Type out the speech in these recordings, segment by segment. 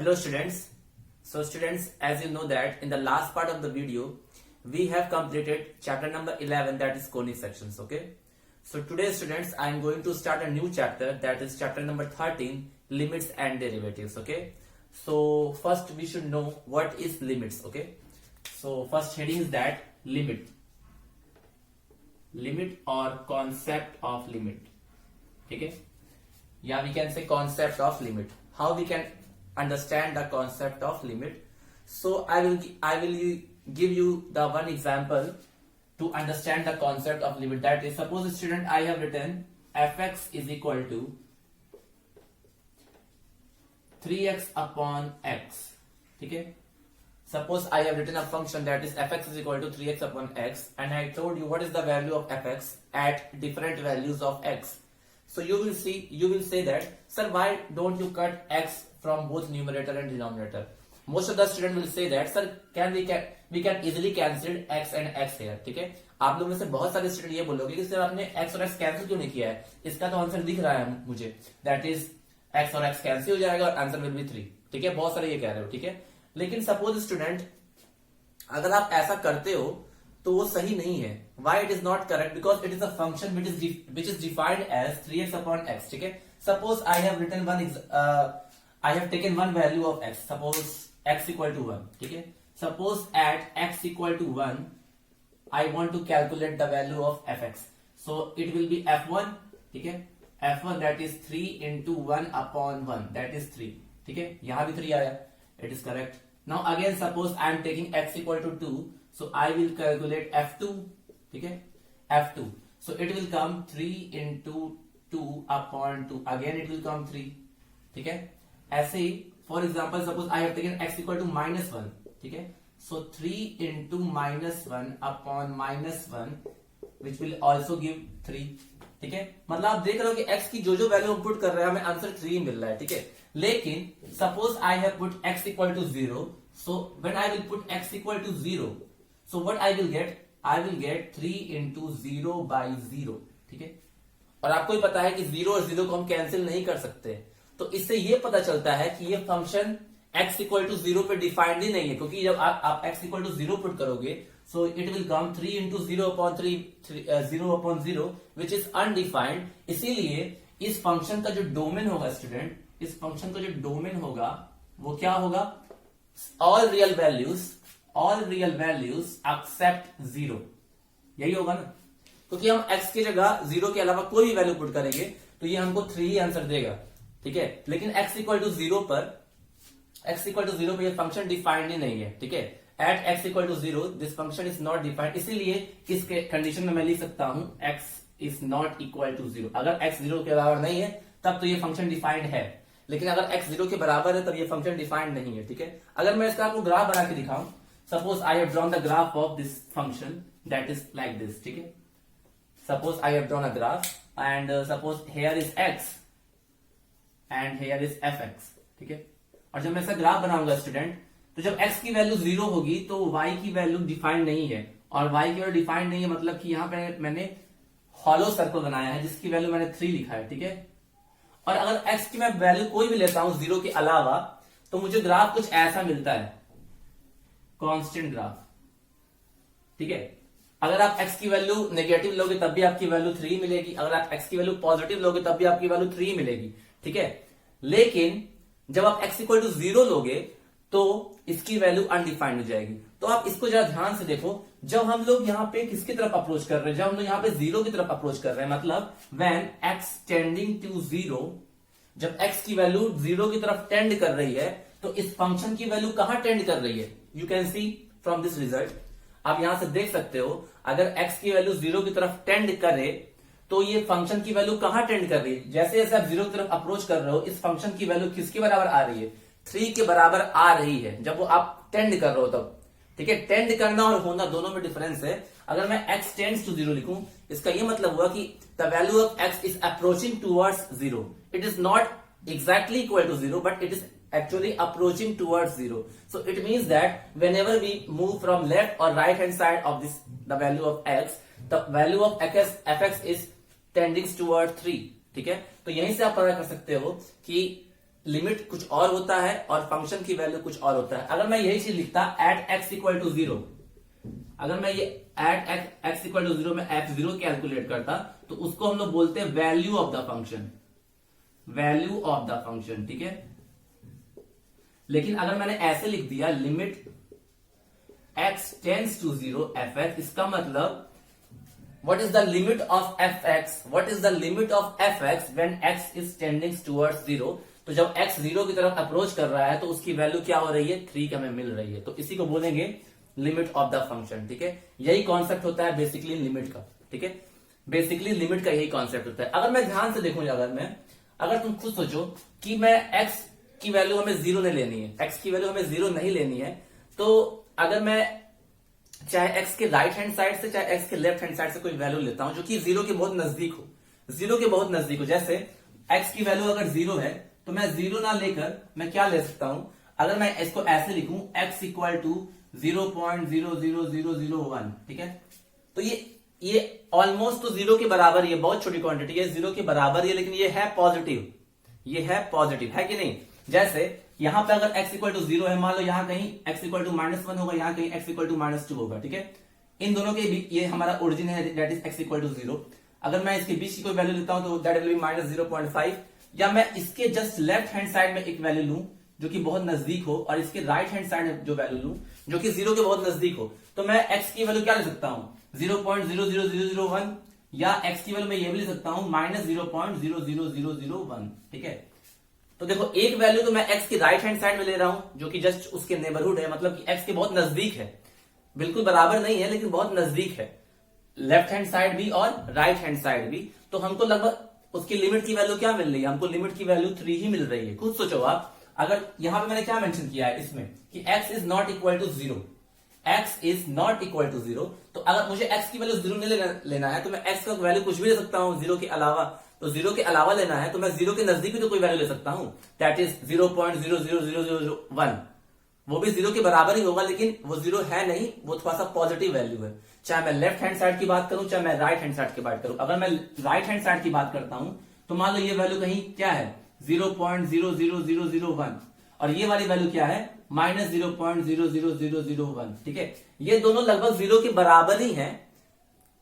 Hello students. So students, as you know that in the last part of the video, we have completed chapter number 11, that is conic sections. Okay. So today students, I am going to start a new chapter, that is chapter number 13, limits and derivatives. Okay. So first we should know what is limits. Okay. So first heading is that limit or concept of limit. Okay. Yeah, we can say concept of limit. How we can understand the concept of limit? So I will give you the one example to understand the concept of limit. That is, suppose student, I have written fx is equal to 3x upon x. Okay. Suppose I have written a function that is fx is equal to 3x upon x, and I told you what is the value of fx at different values of x. So you will say that, sir, why don't you cut x from both numerator and denominator? Most of the student will say that, sir, we can easily cancel x and x here. ठीक है, आप लोग में से बहुत सारे student ये बोलोगे कि सर आपने x और x कैंसिल क्यों नहीं किया है? इसका तो आंसर दिख रहा है मुझे, दैट इज x और x कैंसिल हो जाएगा और आंसर विल बी 3. ठीक है, बहुत सारे ये कह रहे हो. ठीक है, लेकिन सपोज स्टूडेंट अगर आप ऐसा करते हो तो वो सही नहीं है. Why it is not correct? Because it is a function which is defined as 3x upon x. ठीक है, suppose I have written I have taken one value of x. Suppose x equal to 1. ठीक है, suppose at x equal to 1 I want to calculate the value of fx. So it will be f1. ठीक है, f1 that is 3 into 1 upon 1, that is 3. ठीक है, यहां भी 3 आया. It is correct. Now again suppose I am taking x equal to 2, so I will calculate f2. ठीक है, f2, so it will come 3 into 2 upon 2, again it will come 3. ठीक है, ऐसे ही for example suppose I have taken x equal to -1. ठीक है, सो 3 into -1 upon -1 which will also give 3. ठीक है, मतलब आप देख रहे हो कि x की जो वैल्यू हम पुट कर रहे हैं हमें आंसर 3 मिल रहा है. ठीक है, लेकिन suppose I have put x equal to 0, so when I will put x equal to 0, so what I will get 3 into 0 by 0. ठीक है, और आपको ही पता है कि 0 और 0 को हम कैंसिल नहीं कर सकते, तो इससे ये पता चलता है कि ये फंक्शन x इक्वल टू 0 पे डिफाइंड ही नहीं है, क्योंकि जब आप x इक्वल टू 0 पुट करोगे so it will come 3 into 0 upon 0 which is undefined. इसीलिए इस फंक्शन का जो डोमेन होगा स्टूडेंट, इस फंक्शन का जो डोमेन होगा वो क्या होगा? All real values except 0. यही होगा ना, क्योंकि हम x की जगह 0 के अलावा कोई भी वैल्यू पुट करेंगे तो ये हमको 3 ही आंसर देगा. ठीक है, लेकिन x इक्वल टू 0 पर ये फंक्शन डिफाइंड ही नहीं है. ठीक है, at x equal to 0 this function is not defined. इसीलिए इसके कंडीशन में मैं लिख सकता हूं x is not equal to 0. अगर x 0 के बराबर नहीं है तब तो ये फंक्शन डिफाइंड है, लेकिन अगर x 0 के बराबर है तब ये फंक्शन डिफाइंड नहीं है. ठीक है, अगर मैं इसका आपको ग्राफ बना के दिखाऊं, suppose I have drawn the graph of this function that is like this. ठीक है, suppose I have drawn a graph and suppose here is x and here is fx. ठीक है, और जब मैं ऐसा ग्राफ बनाऊंगा स्टूडेंट, तो जब x की वैल्यू 0 होगी तो y की वैल्यू डिफाइंड नहीं है, और y की वैल्यू डिफाइंड नहीं है मतलब कि यहां पे मैंने हॉलो सर्कल बनाया है जिसकी वैल्यू मैंने 3 लिखा है. ठीक है, और अगर x की मैं वैल्यू कोई भी लेता हूं 0 के अलावा, तो मुझे ग्राफ कुछ ऐसा मिलता है, कांस्टेंट ग्राफ. ठीक है, अगर आप x की वैल्यू नेगेटिव लोगे तब भी आपकी वैल्यू 3 मिलेगी, अगर आप x की वैल्यू पॉजिटिव लोगे तब भी आपकी वैल्यू 3 मिलेगी. ठीक है, लेकिन जब आप x इक्वल टू 0 लोगे तो इसकी वैल्यू अनडिफाइंड हो जाएगी. तो आप इसको जरा ध्यान से देखो, जब हम लोग यहाँ पे किसकी तरफ अप्रोच कर रहे हैं, जब हम लोग यहाँ पे 0 की तरफ अप्रोच कर रहे हैं, मतलब व्हेन x टेंडिंग टू 0, जब x की वैल्यू 0 की तरफ टेंड कर रही है तो इस फंक्शन की वैल्यू कहां टेंड कर रही है? You can C from this result. आप यहां से देख सकते हो, अगर x की वैल्यू 0 की तरफ टेंड करे तो ये फंक्शन की वैल्यू कहां टेंड कर रही है? जैसे जैसे आप 0 की तरफ अप्रोच कर रहे हो, इस फंक्शन की वैल्यू किसके बराबर आ रही है? 3 के बराबर आ रही है, जब वो आप टेंड कर रहे हो तब. ठीक है, टेंड करना और होना दोनों में डिफरेंस है. अगर मैं x टेंड्स टू 0 लिखूं, इसका ये मतलब हुआ कि the value of x is approaching towards 0. It is not exactly equal to 0, but it is actually approaching towards 0. So it means that whenever we move from left or right hand side of the value of x, the value of fx is tending towards 3. ठीक है, तो यहीं से आप पता कर सकते हो कि लिमिट कुछ और होता है और फंक्शन की वैल्यू कुछ और होता है। अगर मैं यही चीज लिखता एट एक्स इक्वल टू 0, अगर मैं ये एट एक्स इक्वल टू 0 में f0 कैलकुलेट करता तो उसको हम लोग बोलते हैं value of the function, value of the function, ठीक है। लेकिन अगर मैंने ऐसे लिख दिया limit x tends to 0 fx, इसका मतलब what is the limit of fx, what is the limit of fx when x is tending towards 0, तो जब x 0 की तरफ अप्रोच कर रहा है तो उसकी वैल्यू क्या हो रही है, 3 की हमें मिल रही है, तो इसी को बोलेंगे लिमिट ऑफ द फंक्शन, ठीक है। यही कॉन्सेप्ट होता है बेसिकली लिमिट का, ठीक है। बेसिकली लिमिट का यही कॉन्सेप्ट होता है। अगर मैं ध्यान से देखूं, अगर तुम खुद सोचो कि मैं x की वैल्यू हमें 0 नहीं लेनी है, x की वैल्यू हमें 0 नहीं लेनी है, तो अगर मैं चाहे x के राइट हैंड साइड से चाहे x के लेफ्ट हैंड साइड से कोई वैल्यू लेता हूं जो कि 0 के बहुत नजदीक हो, 0 के बहुत नजदीक हो, जैसे x की वैल्यू अगर 0 है तो मैं 0 ना लेकर मैं क्या ले सकता हूं, अगर मैं इसको ऐसे लिखूं x इक्वल टू 0.00001, ठीक है। तो ये ऑलमोस्ट तो 0 के बराबर, ये बहुत छोटी क्वांटिटी है, 0 के बराबर है, लेकिन ये है पॉजिटिव, ये है पॉजिटिव, है कि नहीं। जैसे यहां पे अगर x इक्वल टू 0 है, मान लो यहां कहीं x इक्वल टू -1 होगा, यहां कहीं x इक्वल टू -2 होगा, ठीक है। इन दोनों के बीच ये हमारा ओरिजिन है, that is x equal to 0। अगर मैं इसके बीच की कोई वैल्यू लेता हूं तो दैट विल बी -0.5, या मैं इसके जस्ट लेफ्ट हैंड साइड में एक वैल्यू लूं जो कि बहुत नजदीक हो और इसके राइट हैंड साइड में जो वैल्यू लूं जो कि 0 के बहुत नजदीक हो, तो मैं x की वैल्यू क्या ले सकता हूं, 0.00001, या x की वैल्यू मैं ये भी ले सकता हूं -0.00001, ठीक है। तो देखो एक वैल्यू तो मैं x की राइट हैंड साइड में ले रहा हूं जो कि जस्ट उसके नेबरहुड है, मतलब कि x के बहुत नजदीक है, बिल्कुल बराबर नहीं है लेकिन बहुत नजदीक है, लेफ्ट हैंड साइड भी और राइट हैंड साइड भी। तो हमको लगभग उसकी लिमिट की वैल्यू क्या मिल रही है, हमको लिमिट की वैल्यू 3 ही मिल रही है। खुद सोचो आप, अगर यहां पे मैंने क्या मेंशन किया है इसमें कि x is not equal to 0, x is not equal to 0, तो अगर मुझे x की वैल्यू 0 नहीं लेना है तो मैं x का वैल्यू कुछ भी ले सकता हूं 0 के अलावा, तो 0 के अलावा लेना है तो मैं 0 के नजदीक भी तो कोई वैल्यू ले सकता हूं, दैट इज 0.00001, वो भी 0 के बराबर ही होगा, लेकिन वो 0 है नहीं, वो थोड़ा सा पॉजिटिव वैल्यू है। चाहे मैं लेफ्ट हैंड साइड की बात करूं चाहे मैं राइट हैंड साइड की बात करूं, अगर मैं राइट हैंड साइड की बात करता हूं तो मान लो ये वैल्यू कहीं क्या है 0.00001 और ये वाली वैल्यू क्या है -0.00001, ठीक है। ये दोनों लगभग 0 के बराबर ही है,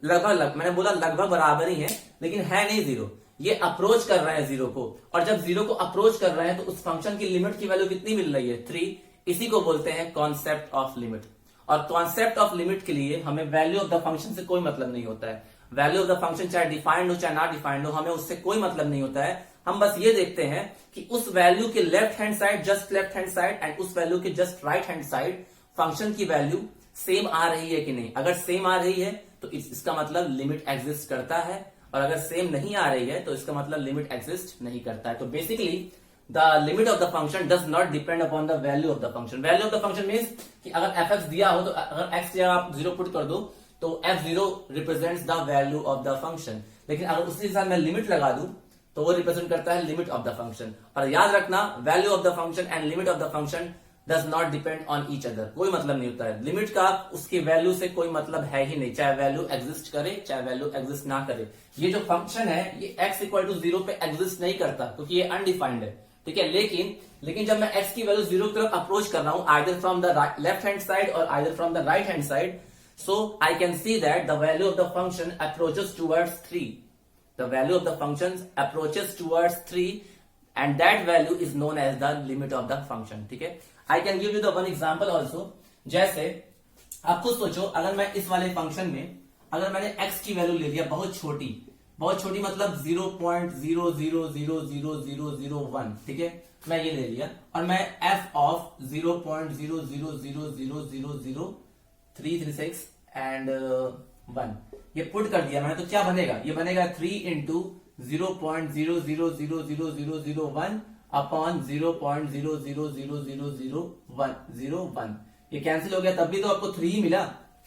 लगभग मैंने बोला लगभग बराबर ही है, लेकिन है नहीं 0, ये अप्रोच कर रहे हैं 0 को, और जब 0 को अप्रोच कर रहे हैं तो उस फंक्शन की लिमिट की वैल्यू कितनी मिल रही है, 3। इसी को बोलते हैं कॉन्सेप्ट ऑफ लिमिट। और कॉन्सेप्ट ऑफ लिमिट के लिए हमें वैल्यू ऑफ द फंक्शन से कोई मतलब नहीं होता है, वैल्यू ऑफ द फंक्शन चाहे डिफाइंड हो चाहे नॉट डिफाइंड हो, हमें उससे कोई मतलब नहीं होता है। हम बस ये देखते हैं कि उस वैल्यू के left hand side, just left hand side, and उस वैल्यू के just right hand side function की वैल्यू सेम आ रही है कि नहीं। अगर सेम आ रही है तो इसका मतलब लिमिट एग्जिस्ट करता है, और अगर सेम नहीं आ रही है तो इसका मतलब लिमिट एग्जिस्ट नहीं करता है। तो basically the limit of the function does not depend upon the value of the function. Value of the function means कि अगर fx दिया हो तो अगर x या आप 0 पुट कर दो तो f0 represents the value of the function, लेकिन अगर उसी के साथ मैं लिमिट लगा दूं तो वो रिप्रेजेंट करता है लिमिट ऑफ द फंक्शन। और याद रखना, value of the function and limit of the function does not depend on each other, कोई मतलब नहीं होता है। लिमिट का उसकी वैल्यू से कोई मतलब है ही नहीं, चाहे वैल्यू एग्जिस्ट करे चाहे वैल्यू एग्जिस्ट ना करे। ये जो फंक्शन है ये x इक्वल टू 0 पे एग्जिस्ट नहीं करता क्योंकि ये अनडिफाइंड है, ठीक है। लेकिन जब मैं x की वैल्यू 0 की तरफ अप्रोच कर रहा हूं, either from the left hand side और either from the right hand side, so I can see that the value of the function approaches towards 3. The value of the function approaches towards 3 and that value is known as the limit of the function, ठीक है। I can give you the one example also, जैसे आप खुद सोचो, अगर मैं इस वाले फंक्शन में अगर मैंने x की वैल्यू ले लिया बहुत छोटी मतलब 0.0000001, ठीक है, मैं ये ले लिया, और मैं f of 0.000000336 एंड 1 ये पुट कर दिया मैंने, तो क्या बनेगा, ये बनेगा 3 इंटू 0.0000001 अपॉन 0.0000001, ये कैंसिल हो गया, तब भी तो आपको 3 ही मिला।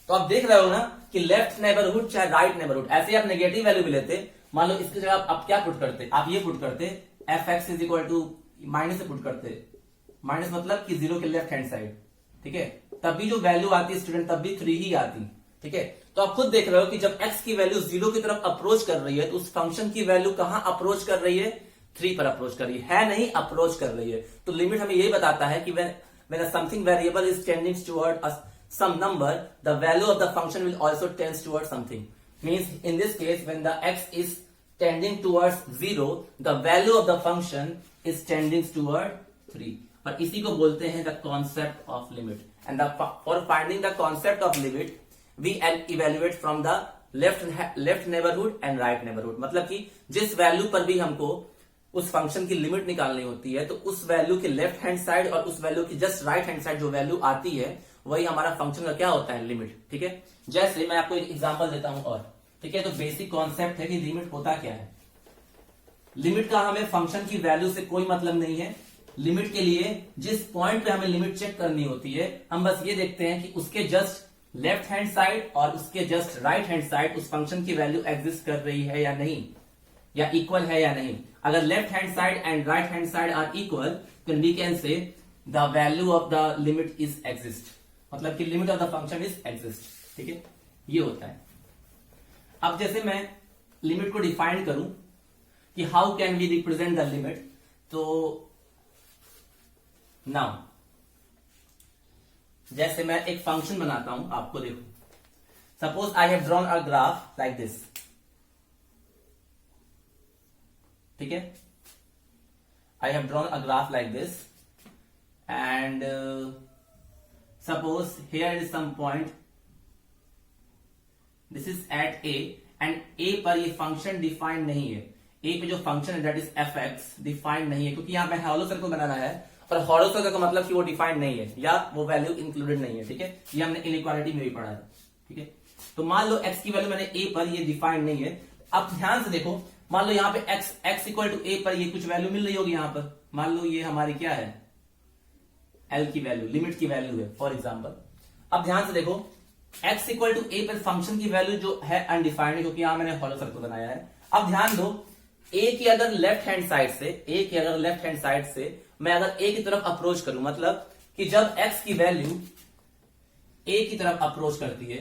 तो आप देख रहे हो ना कि लेफ्ट नेबरहुड चाहे राइट नेबरहुड, ऐसे ही आप नेगेटिव वैल्यू भी लेते, मान लो इसकी जगह आप क्या पुट करते, आप ये पुट करते fx is equal to minus से पुट करते, माइनस मतलब कि 0 के लेफ्ट हैंड साइड, ठीक है, तब भी जो वैल्यू आती है स्टूडेंट तब भी 3 ही आती, ठीक है। तो आप खुद देख रहे हो कि जब x की वैल्यू 0 की तरफ अप्रोच कर रही है तो उस फंक्शन की वैल्यू कहां अप्रोच कर रही है, 3 पर अप्रोच कर रही है नहीं, अप्रोच कर रही है। तो लिमिट हमें यही बताता है कि when a something variable is tending toward some number, the value of the function will also tend towards something. Means in this case, when the x is tending towards 0, the value of the function is tending toward 3. और इसी को बोलते हैं the concept of limit. And for finding the concept of limit, we evaluate from the left neighborhood and right neighborhood. मतलब कि जिस value पर भी हमको उस फंक्शन की लिमिट निकालनी होती है, तो उस वैल्यू के लेफ्ट हैंड साइड और उस वैल्यू की जस्ट राइट हैंड साइड जो वैल्यू आती है वही हमारा फंक्शन का क्या होता है, लिमिट। ठीक है, जैसे मैं आपको एक एग्जांपल देता हूं और ठीक है, तो बेसिक कॉन्सेप्ट है कि लिमिट होता क्या है। लिमिट का हमें फंक्शन की वैल्यू से कोई मतलब नहीं है। लिमिट के लिए जिस पॉइंट पे हमें लिमिट चेक करनी होती है, हम बस ये देखते हैं कि उसके जस्ट लेफ्ट हैंड साइड और उसके जस्ट राइट हैंड साइड उस फंक्शन की वैल्यू एग्जिस्ट कर रही है या नहीं, या इक्वल है या नहीं। अगर left hand side and right hand side are equal, then we can say the value of the limit is exist, मतलब कि limit of the function is exist. ठीक है, ये होता है। अब जैसे मैं लिमिट को डिफाइन करूं कि how can we represent the limit, तो नाउ जैसे मैं एक फंक्शन बनाता हूं, आपको देखो, suppose I have drawn a graph like this. ठीक है, I have drawn a graph like this and suppose here is some point, this is at A and A पर ये फंक्शन डिफाइंड नहीं है। ए पे जो फंक्शन है that is f x defined नहीं है, क्योंकि यहां पे हॉलो सर्कल बनाना है और हॉलो सर्कल का मतलब कि वो डिफाइंड नहीं है या वो वैल्यू इंक्लूडेड नहीं है। ठीक है, ये हमने इनइक्वालिटी में भी पढ़ा है। ठीक है, तो मान लो एक्स की वैल्यू मैंने ए पर ये डिफाइंड नहीं है। अब ध्यान से देखो, मान लो यहाँ पे एक्स इक्वल टू ए पर ये कुछ वैल्यू मिल रही होगी। यहाँ पर मान लो ये हमारी क्या है, एल की वैल्यू, लिमिट की वैल्यू है फॉर एग्जाम्पल। अब ध्यान से देखो, एक्स इक्वल टू ए पर फंक्शन की वैल्यू जो है अनडिफाइंड है, क्योंकि यहां मैंने हॉलो सर्कल बनाया है। अब ध्यान दो, ए की अगर लेफ्ट हैंड साइड से मैं अगर ए की तरफ अप्रोच करूं, मतलब कि जब एक्स की वैल्यू ए की तरफ अप्रोच करती है,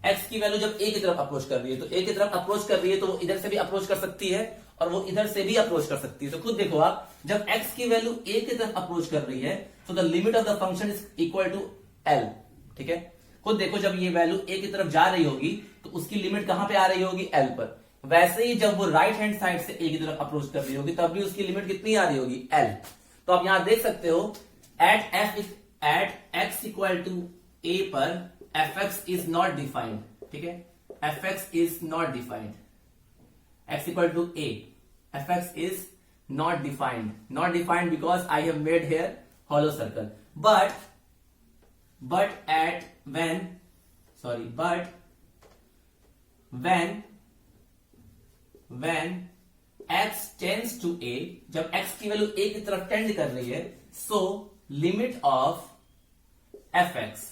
एक्स की वैल्यू जब ए की तरफ अप्रोच कर रही है, तो ए की तरफ अप्रोच कर रही है तो वो इधर से भी अप्रोच कर सकती है और वो इधर से भी अप्रोच कर सकती है। तो खुद देखो आप, जब एक्स की वैल्यू ए की तरफ अप्रोच कर रही है तो the limit of the function is equal to L. ठीक है, खुद देखो, जब ये वैल्यू ए की तरफ जा रही होगी तो उसकी लिमिट कहां पे आ रही होगी, एल पर। वैसे ही जब वो राइट हैंड साइड से ए की तरफ अप्रोच कर रही होगी तब भी उसकी लिमिट कितनी आ रही होगी, एल। तो आप यहां देख सकते हो, at x equal to a पर f x is not defined. ठीक है, f x is not defined, x equal to a, f x is not defined because I have made here hollow circle. But when x tends to a, जब x की value a की तरफ tend कर रही है, so limit of fx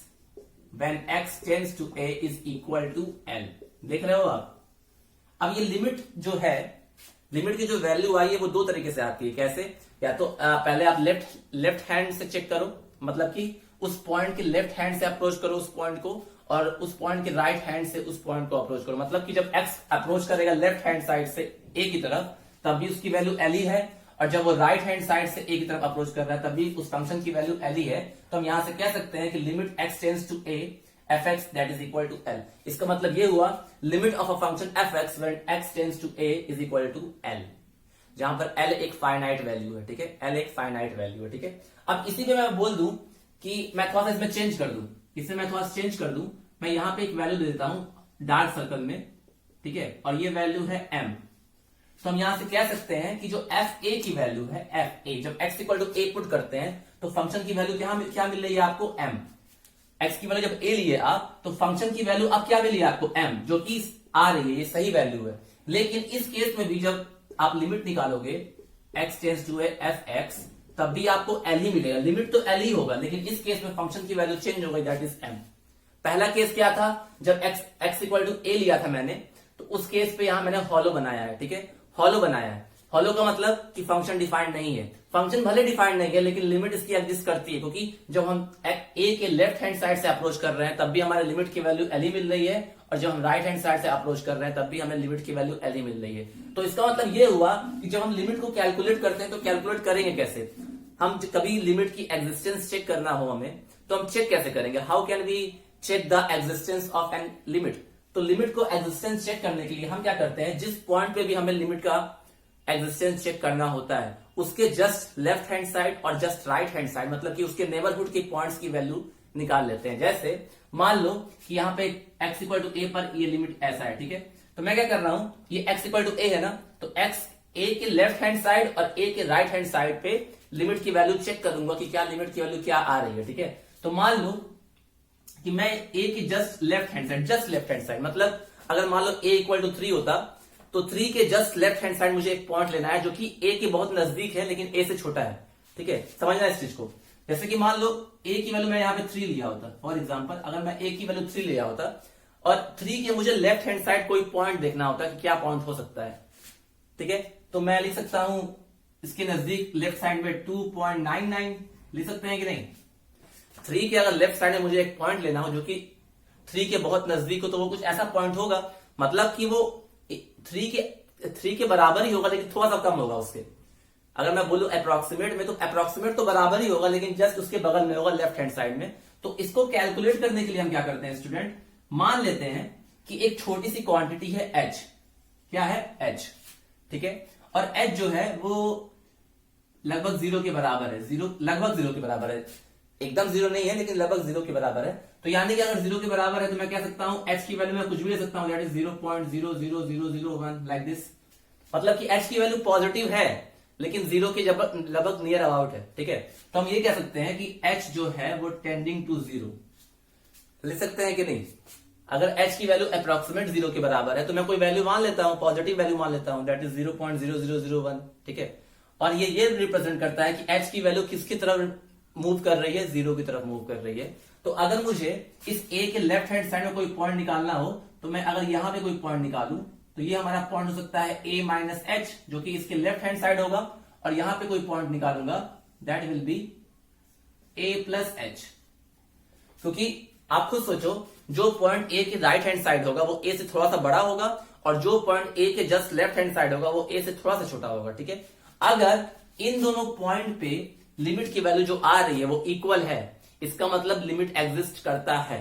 when x tends to a is equal to l। देख रहे हो आप? अब ये लिमिट जो है, लिमिट की जो वैल्यू आई है वो दो तरीके से आती है। कैसे? या तो पहले आप लेफ्ट हैंड से चेक करो, मतलब कि उस पॉइंट के लेफ्ट हैंड से अप्रोच करो उस पॉइंट को, और उस पॉइंट के राइट हैंड से उस पॉइंट को अप्रोच करो। मतलब कि जब x अप्रोच करेगा लेफ्ट हैंड साइड से a की तरफ तब भी उसकी वैल्यू l ही है, और जब वो राइट हैंड साइड से a की तरफ अप्रोच कर रहा है तब भी उस फंक्शन की वैल्यू l ही है। तो हम यहां से कह सकते हैं कि limit x tends to a fx that is equal to l। इसका मतलब ये हुआ limit of a function fx when x tends to a is equal to l, जहां पर l एक फाइनाइट वैल्यू है। ठीक है, l एक फाइनाइट वैल्यू है। ठीक है, अब इसी पे मैं बोल दूं कि मैं थोड़ा सा इसमें चेंज कर दूं, मैं यहां पे एक वैल्यू दे देता हूं डार्क सर्कल में। ठीक है, और ये वैल्यू है m। तो हम यहां से कह सकते हैं कि जो fa की वैल्यू है, fa जब x equal to a put करते हैं तो फंक्शन की वैल्यू क्या मिल रही है आपको, m। x की वैल्यू जब a लिए आप तो फंक्शन की वैल्यू अब क्या मिली आपको, m, जो कि आ रही है, ये सही वैल्यू है। लेकिन इस केस में भी जब आप लिमिट निकालोगे x टेंड्स टू fx तब भी आपको l ही मिलेगा, लिमिट तो l ही होगा, लेकिन इस केस में फंक्शन की वैल्यू चेंज हो गई, दैट इज m। पहला केस क्या था, जब x इक्वल टू a लिया था मैंने, तो उस केस पे यहां मैंने हॉलो बनाया है। ठीक है, हॉलो बनाया है, हॉलो का मतलब कि फंक्शन डिफाइंड नहीं है। फंक्शन भले डिफाइंड नहीं है लेकिन लिमिट इसकी एग्जिस्ट करती है, क्योंकि जब हम ए के लेफ्ट हैंड साइड से अप्रोच कर रहे हैं तब भी हमारे लिमिट की वैल्यू एल ही मिल रही है, और जब हम राइट हैंड साइड से अप्रोच कर रहे हैं तब भी हमें लिमिट की वैल्यू एल ही मिल रही है। तो इसका मतलब ये हुआ कि जब हम लिमिट को कैलकुलेट करते हैं तो कैलकुलेट करेंगे कैसे? हम कभी लिमिट की एग्जिस्टेंस चेक करना हो हमें, तो हम चेक कैसे करेंगे? How can we check the existence of an limit? तो लिमिट को एग्जिस्टेंस चेक करने के लिए हम क्या करते हैं, जिस पॉइंट पे भी हमें लिमिट का एग्जिस्टेंस चेक करना होता है उसके जस्ट लेफ्ट हैंड साइड और जस्ट राइट हैंड साइड, मतलब कि उसके नेबरहुड के पॉइंट्स की वैल्यू निकाल लेते हैं। जैसे मान लो कि यहाँ पे x इक्वल टू ए पर ये लिमिट ऐसा है, ठीक है? तो मैं क्या कर रहा हूं, ये x इक्वल टू ए है ना, तो x a के लेफ्ट हैंड साइड और a के राइट हैंड साइड पे लिमिट की वैल्यू चेक करूंगा कि क्या लिमिट की वैल्यू क्या आ रही है, ठीक है? तो मान लो कि मैं a की जस्ट लेफ्ट हैंड साइड, मतलब अगर मान लो a इक्वल टू 3 होता तो 3 के जस्ट लेफ्ट हैंड साइड मुझे एक पॉइंट लेना है जो कि a के बहुत नजदीक है लेकिन a से छोटा है, ठीक है? समझना इस चीज को। जैसे कि मान लो a की वैल्यू मैं यहाँ पे 3 लिया होता, फॉर एग्जांपल अगर मैं a की वैल्यू 3 लिया होता और 3 के मुझे लेफ्ट हैंड साइड कोई पॉइंट देखना होता कि क्या पॉइंट हो सकता है, ठीक है? तो मैं लिख सकता हूं इसके नजदीक लेफ्ट साइड में 2.99 लिख सकते हैं कि नहीं? 3 के अगर लेफ्ट साइड में मुझे एक पॉइंट लेना हो जो कि 3 के बहुत नजदीक हो तो वो कुछ ऐसा पॉइंट होगा, मतलब कि वो 3 के बराबर ही होगा लेकिन थोड़ा सा कम होगा उसके। अगर मैं बोलूं अप्रोक्सीमेट में, तो अप्रोक्सीमेट तो बराबर ही होगा लेकिन जस्ट उसके बगल में होगा लेफ्ट हैंड साइड में। तो इसको कैलकुलेट करने के लिए हम क्या करते हैं स्टूडेंट, मान लेते हैं कि एक छोटी सी क्वांटिटी है h, क्या है h, ठीक है? और h जो है वो लगभग 0 के बराबर है, लगभग 0 के बराबर है, एकदम 0 नहीं है लेकिन लगभग 0 के बराबर है। तो यानी कि अगर 0 के बराबर है तो मैं कह सकता हूं h की वैल्यू मैं कुछ भी ले सकता हूं, दैट इज 0.00001 लाइक दिस, मतलब कि h की वैल्यू पॉजिटिव है लेकिन 0 के लगभग नियर अबाउट है, ठीक है? तो हम ये कह सकते हैं कि h जो है वो टेंडिंग टू 0 ले सकते हैं कि नहीं? अगर h की वैल्यू अप्रोक्सीमेट 0 के बराबर है तो मैं कोई वैल्यू मान लेता हूं, पॉजिटिव वैल्यू मान लेता हूं, दैट इज 0.0001, ठीक है? और ये रिप्रेजेंट करता है कि h की वैल्यू किसकी तरफ मूव कर रही है, 0 की तरफ मूव कर रही है। तो अगर मुझे इस a के लेफ्ट हैंड साइड में कोई पॉइंट निकालना हो तो मैं अगर यहां पे कोई पॉइंट निकालूं तो ये हमारा पॉइंट हो सकता है a माइनस एच जो कि इसके लेफ्ट हैंड साइड होगा, और यहां पे कोई पॉइंट निकालूंगा that will be a plus H. क्योंकि आप खुद सोचो, जो पॉइंट a के राइट हैंड साइड होगा वो a से थोड़ा सा बड़ा होगा और जो पॉइंट a के जस्ट लेफ्ट हैंड साइड होगा वो a से थोड़ा सा छोटा होगा, ठीक है? अगर इन दोनों पॉइंट पे लिमिट की वैल्यू जो आ रही है वो इक्वल है, इसका मतलब लिमिट एग्जिस्ट करता है,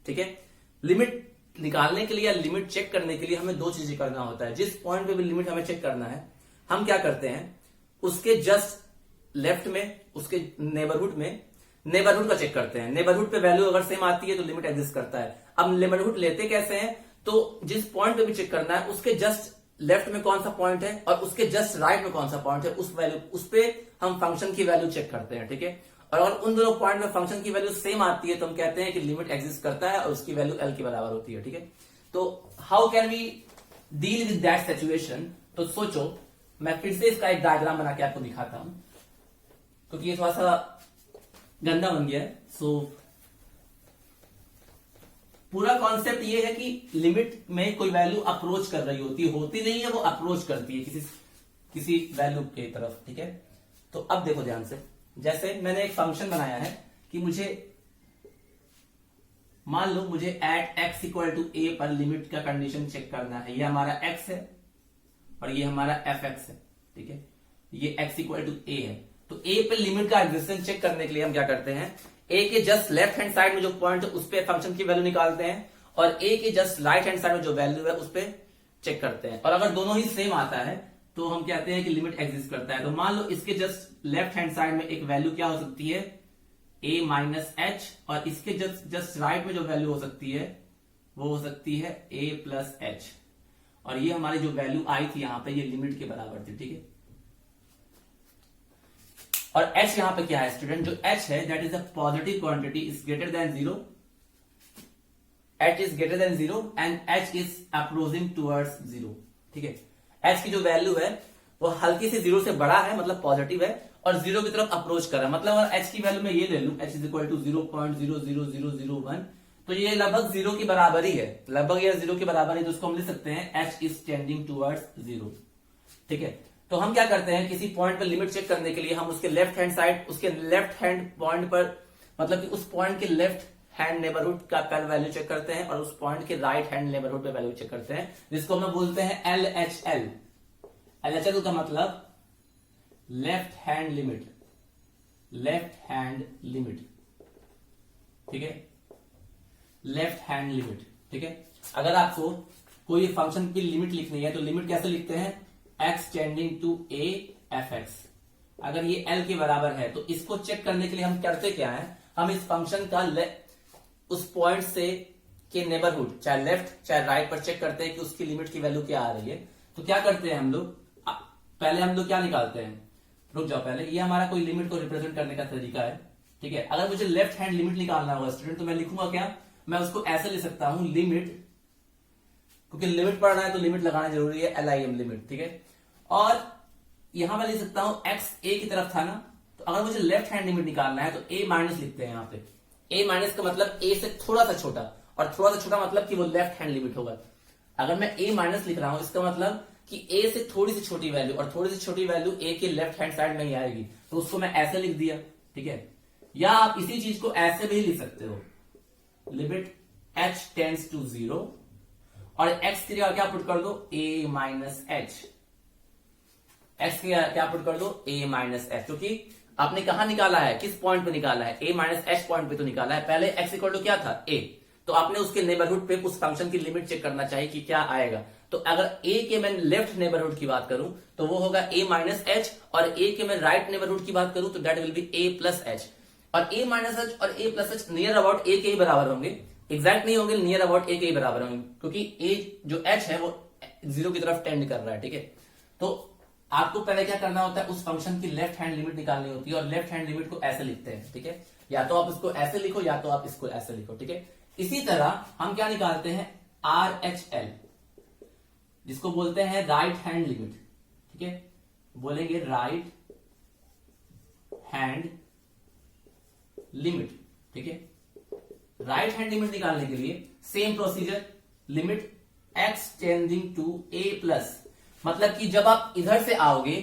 ठीक है? लिमिट निकालने के लिए या लिमिट चेक करने के लिए हमें दो चीजें करना होता है। जिस पॉइंट पे भी लिमिट हमें चेक करना है हम क्या करते हैं, उसके जस्ट लेफ्ट में, उसके नेबरहुड का चेक करते हैं। नेबरहुड पे वैल्यू अगर सेम आती है तो लिमिट एग्जिस्ट करता है। अब नेबरहुड लेते कैसे हैं, तो जिस पॉइंट पे भी चेक करना है उसके जस्ट लेफ्ट में कौन सा पॉइंट है और उसके जस्ट राइट में कौन सा पॉइंट है, उस पे हम फंक्शन की वैल्यू चेक करते हैं, ठीक है? और अगर उन दोनों पॉइंट में फंक्शन की वैल्यू सेम आती है तो हम कहते हैं कि लिमिट एग्जिस्ट करता है और उसकी वैल्यू एल के बराबर होती है, ठीक है? तो how can we deal with that situation? तो सोचो, मैं फिर से इसका एक डायग्राम बना के आपको दिखाता हूं क्योंकि ये थोड़ा सा गंदा बन गया है। सो पूरा कॉन्सेप्ट ये है कि लिमिट में कोई वैल्यू अप्रोच कर रही होती नहीं है, वो अप्रोच करती है किसी वैल्यू की तरफ, ठीक है? तो अब देखो ध्यान से, जैसे मैंने एक फंक्शन बनाया है कि मुझे मान लो मुझे at x equal to a पर लिमिट का कंडीशन चेक करना है। ये हमारा x है और ये हमारा fx है, ठीक है? ये x इक्वल टू a है। तो a पे लिमिट का एग्जिस्टेंस चेक करने के लिए हम क्या करते हैं, a के जस्ट लेफ्ट हैंड साइड में जो पॉइंट है उस पे फंक्शन की वैल्यू निकालते हैं और a के जस्ट राइट हैंड साइड में जो वैल्यू है उस पे चेक करते हैं। और अगर दोनों ही सेम आता है तो हम कहते हैं कि लिमिट एग्जिस्ट करता है। तो मान लो इसके जस्ट लेफ्ट हैंड साइड में एक वैल्यू क्या हो सकती है, a माइनस एच, और इसके जस्ट राइट में जो वैल्यू हो सकती है वो हो सकती है a प्लस एच, और ये हमारी जो वैल्यू आई थी यहां पे ये लिमिट के बराबर थी, ठीक है? और h यहां पे क्या है स्टूडेंट, जो h है that is a positive quantity, is greater than 0, h is greater than 0 and h is approaching towards 0, ठीक है? h की जो वैल्यू है वो हल्की सी 0 से बड़ा है, मतलब पॉजिटिव है, और 0 की तरफ अप्रोच कर रहा है। मतलब अगर h की वैल्यू मैं ये ले लूं, h इज इक्वल टू 0.00001, तो ये लगभग 0 की बराबर ही है, लगभग ये 0 के बराबर है, तो उसको हम लिख सकते हैं h इज टेंडिंग टुवर्ड्स 0, ठीक है? तो हम क्या करते हैं, किसी पॉइंट पर लिमिट चेक करने के लिए हम उसके लेफ्ट हैंड साइड, उसके लेफ्ट हैंड पॉइंट पर, मतलब कि उस पॉइंट के लेफ्ट हैंड नेबरहुड का पहले वैल्यू चेक करते हैं और उस पॉइंट के राइट हैंड नेबरहुड पे वैल्यू चेक करते हैं, जिसको हम बोलते हैं LHL। LHL का मतलब left hand limit, left hand limit, ठीक है, लेफ्ट हैंड लिमिट, ठीक है। अगर आपको कोई फंक्शन की लिमिट लिखनी है तो लिमिट कैसे लिखते हैं, x tending to a fx। अगर ये L के बराबर है तो इसको चेक करने के लिए हम करते क्या है, हम इस फंक्शन का उस पॉइंट से के नेबरहुड, चाहे लेफ्ट चाहे राइट पर चेक करते हैं कि उसकी लिमिट की वैल्यू क्या आ रही है। तो क्या करते हैं हम लोग, पहले हम लोग क्या निकालते हैं, रुक जाओ, पहले ये हमारा कोई लिमिट को रिप्रेजेंट करने का तरीका है, ठीक है। अगर मुझे लेफ्ट हैंड लिमिट निकालना होगा स्टूडेंट, तो मैं लिखूंगा क्या, मैं उसको ऐसे लिख सकता हूं, लिमिट, क्योंकि लिमिट पढ़ना है तो लिमिट लगाना जरूरी है, LIM लिमिट, ठीक है। और यहां मैं लिख सकता हूं x a की तरफ था ना, तो अगर मुझे लेफ्ट हैंड लिमिट निकालना है तो a माइनस लिखते हैं। यहां पे a माइनस का मतलब a से थोड़ा सा छोटा, और थोड़ा सा छोटा मतलब कि वो लेफ्ट हैंड लिमिट होगा। अगर मैं a माइनस लिख रहा हूं, इसका मतलब कि a से थोड़ी सी छोटी वैल्यू, और थोड़ी सी छोटी वैल्यू a के लेफ्ट हैंड साइड में ही आएगी, तो उसको मैं ऐसे लिख दिया, ठीक है। या आप इसी चीज को ऐसे भी लिख सकते हो, लिमिट h टेंड्स टू 0 और x की जगह क्या पुट कर दो, a माइनस h, x की क्या पुट कर दो, a माइनस h, क्योंकि आपने कहां निकाला है, किस पॉइंट पे निकाला है, a माइनस h पॉइंट पे तो निकाला है। पहले x इक्वल टू क्या था, a, तो आपने उसके नेबरहुड पे उस फंक्शन की लिमिट चेक करना चाहिए कि क्या आएगा। तो अगर a के मैं लेफ्ट नेबरहुड की बात करूं तो वो होगा a माइनस h, और a के मैं राइट नेबरहुड की बात करूं तो that will be a plus h। और a माइनस h और a plus h near about a के ही बराबर होंगे, एग्जैक्ट नहीं होंगे, नियर अबाउट a के ही बराबर होंगे, क्योंकि a जो h है वो 0 की तरफ टेंड कर रहा है, ठीक है। तो आपको पहले क्या करना होता है, उस फंक्शन की लेफ्ट हैंड लिमिट निकालनी होती है, और लेफ्ट हैंड लिमिट को ऐसे लिखते हैं, ठीक है। या तो आप इसको ऐसे लिखो या तो आप इसको ऐसे लिखो, ठीक है। इसी तरह हम क्या निकालते हैं, RHL, जिसको बोलते हैं राइट हैंड लिमिट, ठीक है। बोलेंगे राइट हैंड लिमिट, ठीक है। राइट हैंड लिमिट निकालने के लिए same procedure, limit x tending to a plus, मतलब कि जब आप इधर से आओगे,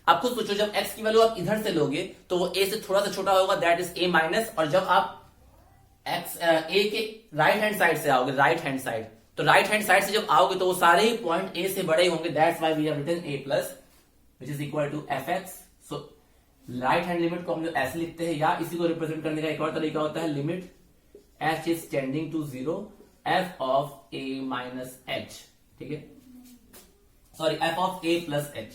आप खुद सोचो, जब x की वैल्यू आप इधर से लोगे तो वो a से थोड़ा सा छोटा होगा, दैट इज a माइनस, और जब आप a के राइट हैंड साइड से आओगे, राइट हैंड साइड, तो राइट हैंड साइड से जब आओगे तो वो सारे ही पॉइंट a से बड़े होंगे, that's why we have written a plus which is equal to fx। So right hand limit को हम लोग ऐसे लिखते हैं, या इसी को रिप्रेजेंट करने का एक और तरीका होता है, limit h is tending to 0 f of a minus h, ठीक है, sorry f of a plus h,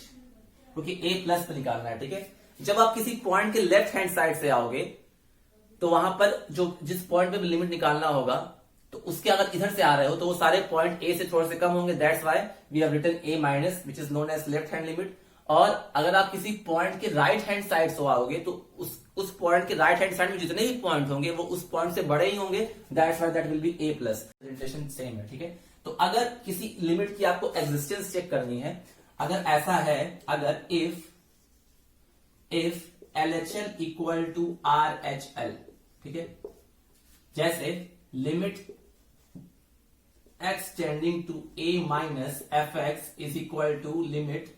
क्योंकि a प्लस पे निकालना है, ठीक है। जब आप किसी पॉइंट के लेफ्ट हैंड साइड से आओगे तो वहां पर जो जिस पॉइंट पे लिमिट निकालना होगा, तो उसके अगर इधर से आ रहे हो तो वो सारे पॉइंट a से थोड़े से कम होंगे, that's why we have written a minus which is known as left hand limit. और अगर आप किसी पॉइंट के राइट हैंड साइड से आओगे तो उस पॉइंट के राइट हैंड साइड में जितने भी पॉइंट होंगे वो उस पॉइंट से बड़े ही होंगे, that's why that will be a plus, representation same है, ठीक है। तो अगर किसी लिमिट की आपको एग्जिस्टेंस चेक करनी है, अगर ऐसा है, अगर if LHL equal to RHL, ठीक है, जैसे limit x tending to a minus fx is equal to limit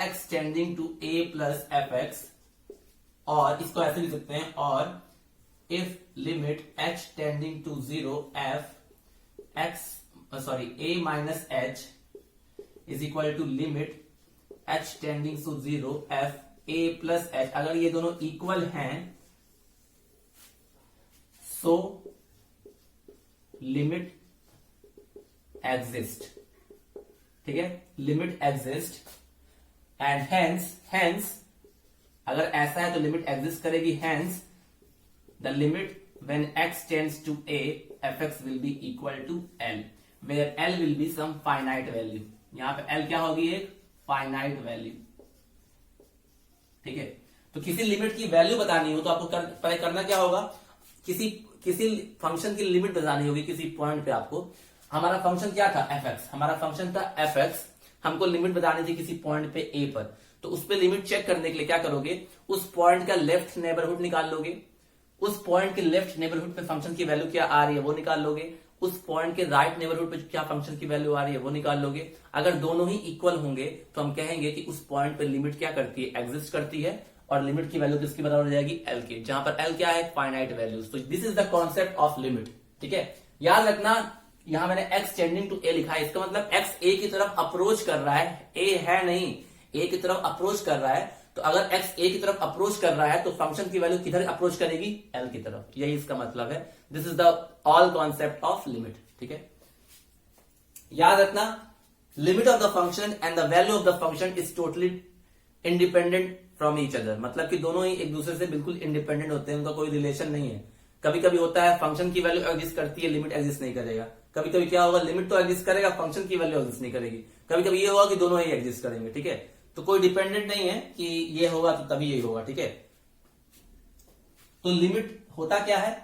x tending to a plus fx, और इसको ऐसे लिख सकते हैं, और if limit h tending to 0 a minus h is equal to limit h tending to 0 f a plus h, अगर ये दोनों इक्वल हैं सो लिमिट एग्जिस्ट, ठीक है, लिमिट एग्जिस्ट, एंड हेंस अगर ऐसा है तो लिमिट एग्जिस्ट करेगी, hence the limit when x tends to a fx will be equal to L, where L will be some finite value। यहां पे L क्या होगी, एक फाइनाइट वैल्यू, ठीक है। तो किसी लिमिट की वैल्यू बतानी हो तो आपको पहले करना क्या होगा, किसी फंक्शन की लिमिट बतानी होगी किसी पॉइंट पे आपको। हमारा फंक्शन क्या था, fx, हमारा फंक्शन था fx, हमको लिमिट बतानी थी किसी पॉइंट पे a पर, तो उस पे लिमिट चेक करने के लिए क्या करोगे, उस पॉइंट का लेफ्ट नेबरहुड निकाल लोगे, उस पॉइंट के लेफ्ट नेबरहुड पे फंक्शन की वैल्यू क्या आ रही है वो निकाल लोगे, उस पॉइंट के राइट नेबरहुड पे क्या फंक्शन की वैल्यू आ रही है वो निकाल लोगे। अगर दोनों ही इक्वल होंगे तो हम कहेंगे कि उस पॉइंट पे लिमिट क्या करती है, एग्जिस्ट करती है, और लिमिट की वैल्यू किसके बराबर हो जाएगी, एल के, जहां पर एल क्या है, फाइनाइट वैल्यूज। तो this is the concept of limit. ठीक है, याद रखना यहां मैंने x टेंडिंग टू a लिखा है, इसका मतलब x a की तरफ अप्रोच कर रहा है, a है नहीं, a की तरफ अप्रोच कर रहा है। तो अगर x a की तरफ अप्रोच कर रहा है तो फंक्शन की वैल्यू किधर अप्रोच करेगी, l की तरफ, यही इसका मतलब है। This is the all concept of limit. ठीक है, याद रखना limit of the function and the value of the function is totally independent from each other, मतलब कि दोनों ही एक दूसरे से बिल्कुल इंडिपेंडेंट होते हैं, उनका कोई रिलेशन नहीं है। कभी कभी होता है फंक्शन की वैल्यू एग्जिस्ट करती है, लिमिट एग्जिस्ट नहीं करेगा। कभी कभी क्या होगा, लिमिट तो एग्जिस्ट करेगा, फंक्शन की वैल्यू एग्जिस्ट नहीं करेगी। कभी कभी ये होगा कि दोनों ही एग्जिस्ट करेंगे। ठीक है, तो कोई डिपेंडेंट नहीं है कि ये होगा तो तभी ये होगा। ठीक है, तो लिमिट होता क्या है,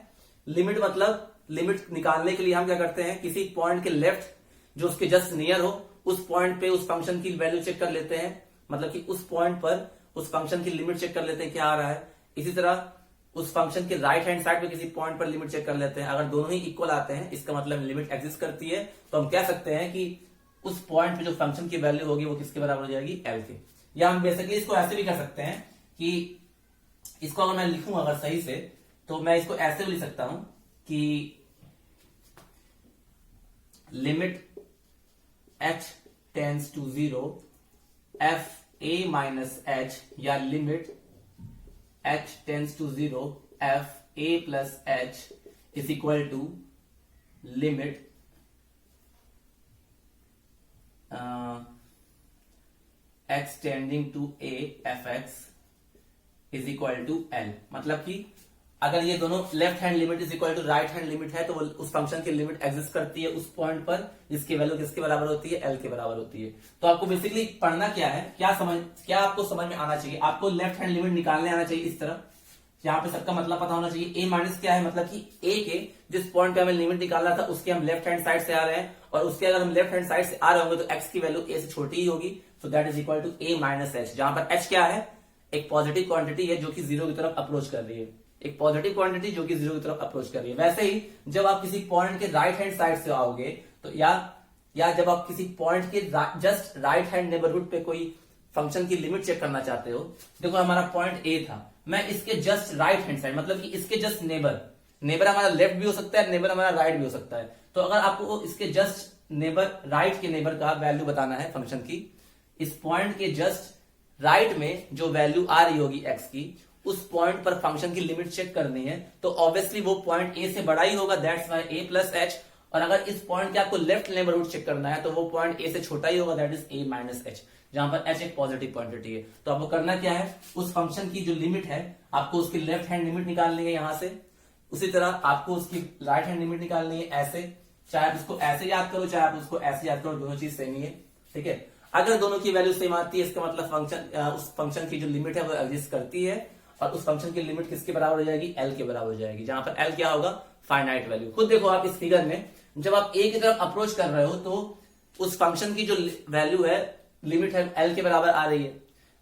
लिमिट मतलब लिमिट निकालने के लिए हम क्या करते हैं, किसी पॉइंट के लेफ्ट जो उसके जस्ट नियर हो उस पॉइंट पे उस फंक्शन की वैल्यू चेक कर लेते हैं, मतलब कि उस पॉइंट पर उस फंक्शन की लिमिट चेक कर लेते हैं क्या आ रहा है। इसी तरह उस फंक्शन के राइट हैंड साइड पे किसी पॉइंट पर लिमिट चेक कर लेते हैं, अगर दोनों ही इक्वल आते हैं इसका मतलब लिमिट एग्जिस्ट करती है। तो हम कह सकते हैं कि उस पॉइंट पे जो फंक्शन की वैल्यू होगी वो किसके बराबर हो जाएगी, एल के। या हम बेसिकली इसको ऐसे भी कर सकते हैं कि इसको अगर मैं लिखूं अगर सही से तो मैं इसको ऐसे भी लिख सकता हूं कि limit h tends to 0 f a minus h, या limit h tends to 0 f a plus h is equal to limit x tending to a f x is equal to l। मतलब कि अगर ये दोनों left hand limit is equal to right hand limit है तो उस function की limit exist करती है उस पॉइंट पर जिसकी वैल्यू किसके बराबर होती है, एल के बराबर होती है। तो आपको बेसिकली पढ़ना क्या है, क्या आपको समझ में आना चाहिए, आपको लेफ्ट हैंड लिमिट निकालने आना चाहिए इस तरह। यहाँ पे सबका मतलब पता होना चाहिए। ए माइनस क्या है, मतलब कि ए के जिस पॉइंट पे हमें लिमिट निकालना था उसके हम लेफ्ट हैंड साइड से आ रहे हैं, और उसके अगर हम लेफ्ट हैंड साइड से आ रहे होंगे तो एक्स की वैल्यू ए से छोटी ही होगी, so that is equal to a minus h, जहां पर एच क्या है, एक पॉजिटिव क्वांटिटी है जो कि 0 की तरफ अप्रोच कर रही है, एक पॉजिटिव क्वांटिटी जो कि 0 की तरफ अप्रोच कर रही है। वैसे ही जब आप किसी पॉइंट के राइट हैंड साइड से आओगे तो या जब आप किसी पॉइंट के जस्ट राइट हैंड नेबरहुड पे कोई फंक्शन की लिमिट चेक करना चाहते हो, देखो हमारा पॉइंट ए था, मैं इसके जस्ट राइट हैंड साइड मतलब कि इसके जस्ट नेबर हमारा लेफ्ट भी हो सकता है, नेबर हमारा राइट भी हो सकता है। तो अगर आपको इसके जस्ट नेबर राइट के नेबर का वैल्यू बताना है फंक्शन की, इस पॉइंट के जस्ट राइट में जो वैल्यू आ रही होगी एक्स की, उस पॉइंट पर फंक्शन की लिमिट चेक करनी है, तो ऑब्वियसली वो पॉइंट ए से बड़ा ही होगा, that's why A plus H. और अगर इस पॉइंट के आपको लेफ्ट नेबरहुड चेक करना है तो वो पॉइंट ए से छोटा ही होगा, that is a minus h, जहां पर एच एक पॉजिटिव क्वांटिटी है। तो आपको करना क्या है, उस फंक्शन की जो लिमिट है आपको उसकी लेफ्ट हैंड लिमिट निकालनी है यहां से, उसी तरह आपको उसकी राइट हैंड लिमिट निकालनी है ऐसे, चाहे आप उसको ऐसे याद करो चाहे आप उसको ऐसे याद करो, दोनों चीज सेम ही है। ठीक है, अगर दोनों की वैल्यू सेम आती है इसका मतलब उस फंक्शन की जो लिमिट है वो एग्जिस्ट करती है, और उस फंक्शन की लिमिट किसके बराबर हो जाएगी, एल के बराबर हो जाएगी, जहां पर एल क्या होगा, फाइनाइट वैल्यू। खुद देखो आप इस फिगर में जब आप ए की तरफ अप्रोच कर रहे हो तो उस फंक्शन की जो वैल्यू है, लिमिट है, एल के बराबर आ रही है।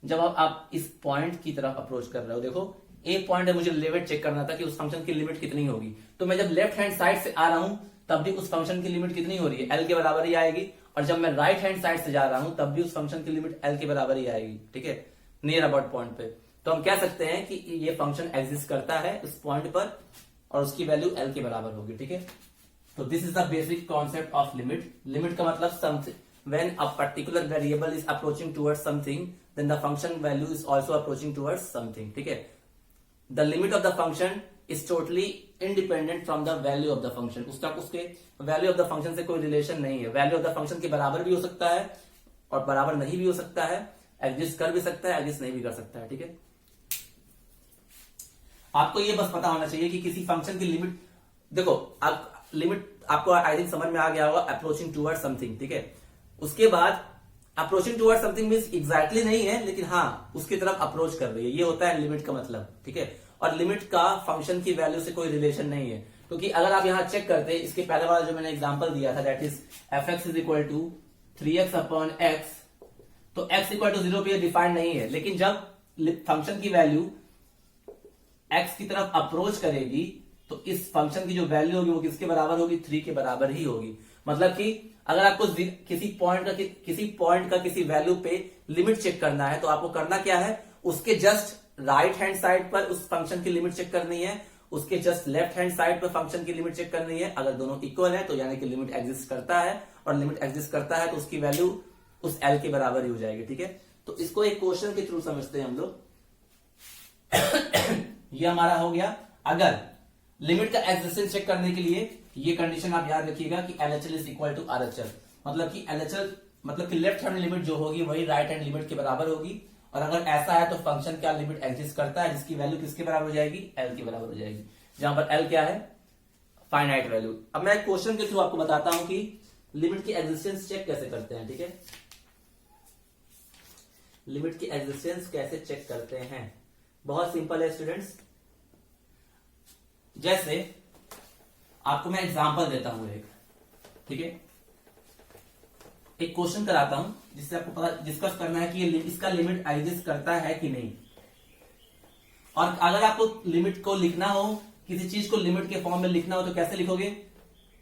जब आप इस पॉइंट की तरफ अप्रोच कर रहे हो, देखो ए पॉइंट है, मुझे लिमिट चेक करना था कि उस फंक्शन की लिमिट कितनी होगी, तो मैं जब लेफ्ट हैंड साइड से आ रहा हूं तब भी उस फंक्शन की लिमिट कितनी हो रही है, एल के बराबर ही आएगी, और जब मैं राइट हैंड साइड से जा रहा हूं तब भी उस फंक्शन की लिमिट एल के बराबर ही आएगी। ठीक है, नियर अबाउट पॉइंट पे। तो हम कह सकते हैं कि ये फंक्शन एग्जिस्ट करता है उस पॉइंट पर और उसकी वैल्यू एल के बराबर होगी। ठीक है, तो this is the basic concept of limit. Limit का मतलब something, when a particular variable is approaching towards something, then the function value is also approaching towards something. ठीक है, the limit of the function is totally independent from the value of the function. उसके value of the function से कोई relation नहीं है, value of the function के बराबर भी हो सकता है और बराबर नहीं भी हो सकता है, एग्जिस्ट कर भी सकता है, एग्जिस्ट नहीं भी कर सकता है। ठीक है, आपको ये बस पता होना चाहिए कि किसी फंक्शन की लिमिट, देखो आप लिमिट आपको आई थिंक समझ में आ गया होगा, अप्रोचिंग टुवर्ड्स समथिंग। ठीक है, उसके बाद approaching towards something means exactly नहीं है, लेकिन हाँ उसकी तरफ अप्रोच कर रही है, ये होता है लिमिट का मतलब। ठीक है, और लिमिट का फंक्शन की वैल्यू से कोई रिलेशन नहीं है, क्योंकि अगर आप यहां चेक करते, इसके पहले वाला जो मैंने एग्जांपल दिया था, that is f x is equal to 3x upon x, तो x इक्वल टू 0 पे डिफाइंड नहीं है, लेकिन जब फंक्शन की वैल्यू x की तरफ अप्रोच करेगी तो इस फंक्शन की जो वैल्यू होगी वो किसके बराबर होगी, 3 के बराबर ही होगी। मतलब कि अगर आपको किसी पॉइंट का किसी वैल्यू पे लिमिट चेक करना है तो आपको करना क्या है, उसके जस्ट राइट हैंड साइड पर उस फंक्शन की लिमिट चेक करनी है, उसके जस्ट लेफ्ट हैंड साइड पर फंक्शन की लिमिट चेक करनी है। अगर दोनों इक्वल है तो यानी कि लिमिट एग्जिस्ट करता है, और लिमिट एग्जिस्ट करता है तो उसकी वैल्यू उस एल के बराबर ही हो जाएगी। ठीक है, तो इसको एक क्वेश्चन के थ्रू समझते हैं हम लोग। ये हमारा हो गया। अगर लिमिट का एग्जिस्टेंस चेक करने के लिए ये कंडीशन आप याद रखिएगा कि LHL is equal to RHL, मतलब कि LHL मतलब कि लेफ्ट हैंड लिमिट जो होगी वही राइट हैंड लिमिट के बराबर होगी। और अगर ऐसा है तो फंक्शन क्या लिमिट एग्जिस्ट करता है जिसकी वैल्यू किसके बराबर हो जाएगी, L के बराबर हो जाएगी, जहां पर L क्या है, फाइनाइट वैल्यू। अब मैं क्वेश्चन के थ्रू आपको बताता हूं कि लिमिट की एग्जिस्टेंस चेक कैसे करते हैं। ठीक है, लिमिट की एग्जिस्टेंस कैसे चेक करते हैं, बहुत सिंपल है स्टूडेंट्स। जैसे आपको मैं एग्जांपल देता हूं एक, ठीक है, एक क्वेश्चन कराता हूं जिससे आपको पता डिस्कस करना है कि ये इसका लिमिट एग्जिस्ट करता है कि नहीं। और अगर आपको लिमिट को लिखना हो, किसी चीज को लिमिट के फॉर्म में लिखना हो तो कैसे लिखोगे।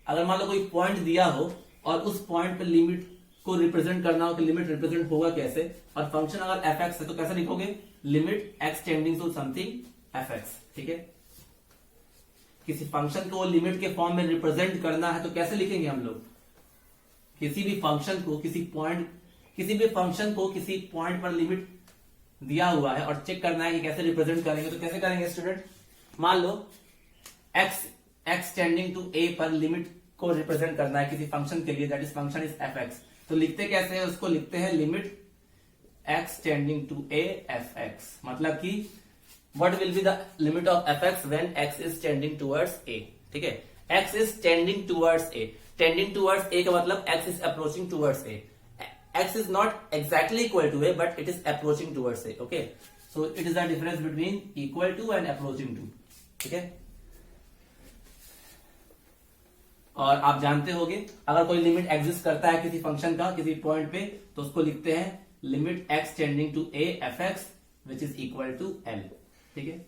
अगर मान लो कोई पॉइंट दिया हो और उस पॉइंट पे लिमिट को रिप्रेजेंट करना हो कि लिमिट रिप्रेजेंट होगा कैसे, और फंक्शन अगर fx है तो कैसे लिखोगे, limit x tending to something fx। ठीक है, किसी फंक्शन को लिमिट के फॉर्म में रिप्रेजेंट करना है तो कैसे लिखेंगे हम लोग, किसी भी फंक्शन को किसी पॉइंट पर लिमिट दिया हुआ है और चेक करना है कि कैसे रिप्रेजेंट करेंगे, तो कैसे करेंगे स्टूडेंट। मान लो x टेंडिंग टू a पर लिमिट को रिप्रेजेंट करना है किसी फंक्शन के लिए, that is function is fx, तो लिखते कैसे हैं, उसको लिखते हैं limit x tending to a fx, मतलब कि what will be the limit of fx when x is tending towards a। ठीक है, x is tending towards a, tending towards a का मतलब x is approaching towards a, x is not exactly equal to a but it is approaching towards a। okay, so it is the difference between equal to and approaching to। ठीक है, और आप जानते होंगे अगर कोई लिमिट एग्जिस्ट करता है किसी फंक्शन का किसी पॉइंट पे तो उसको लिखते हैं limit x tending to a fx which is equal to l। ठीक है,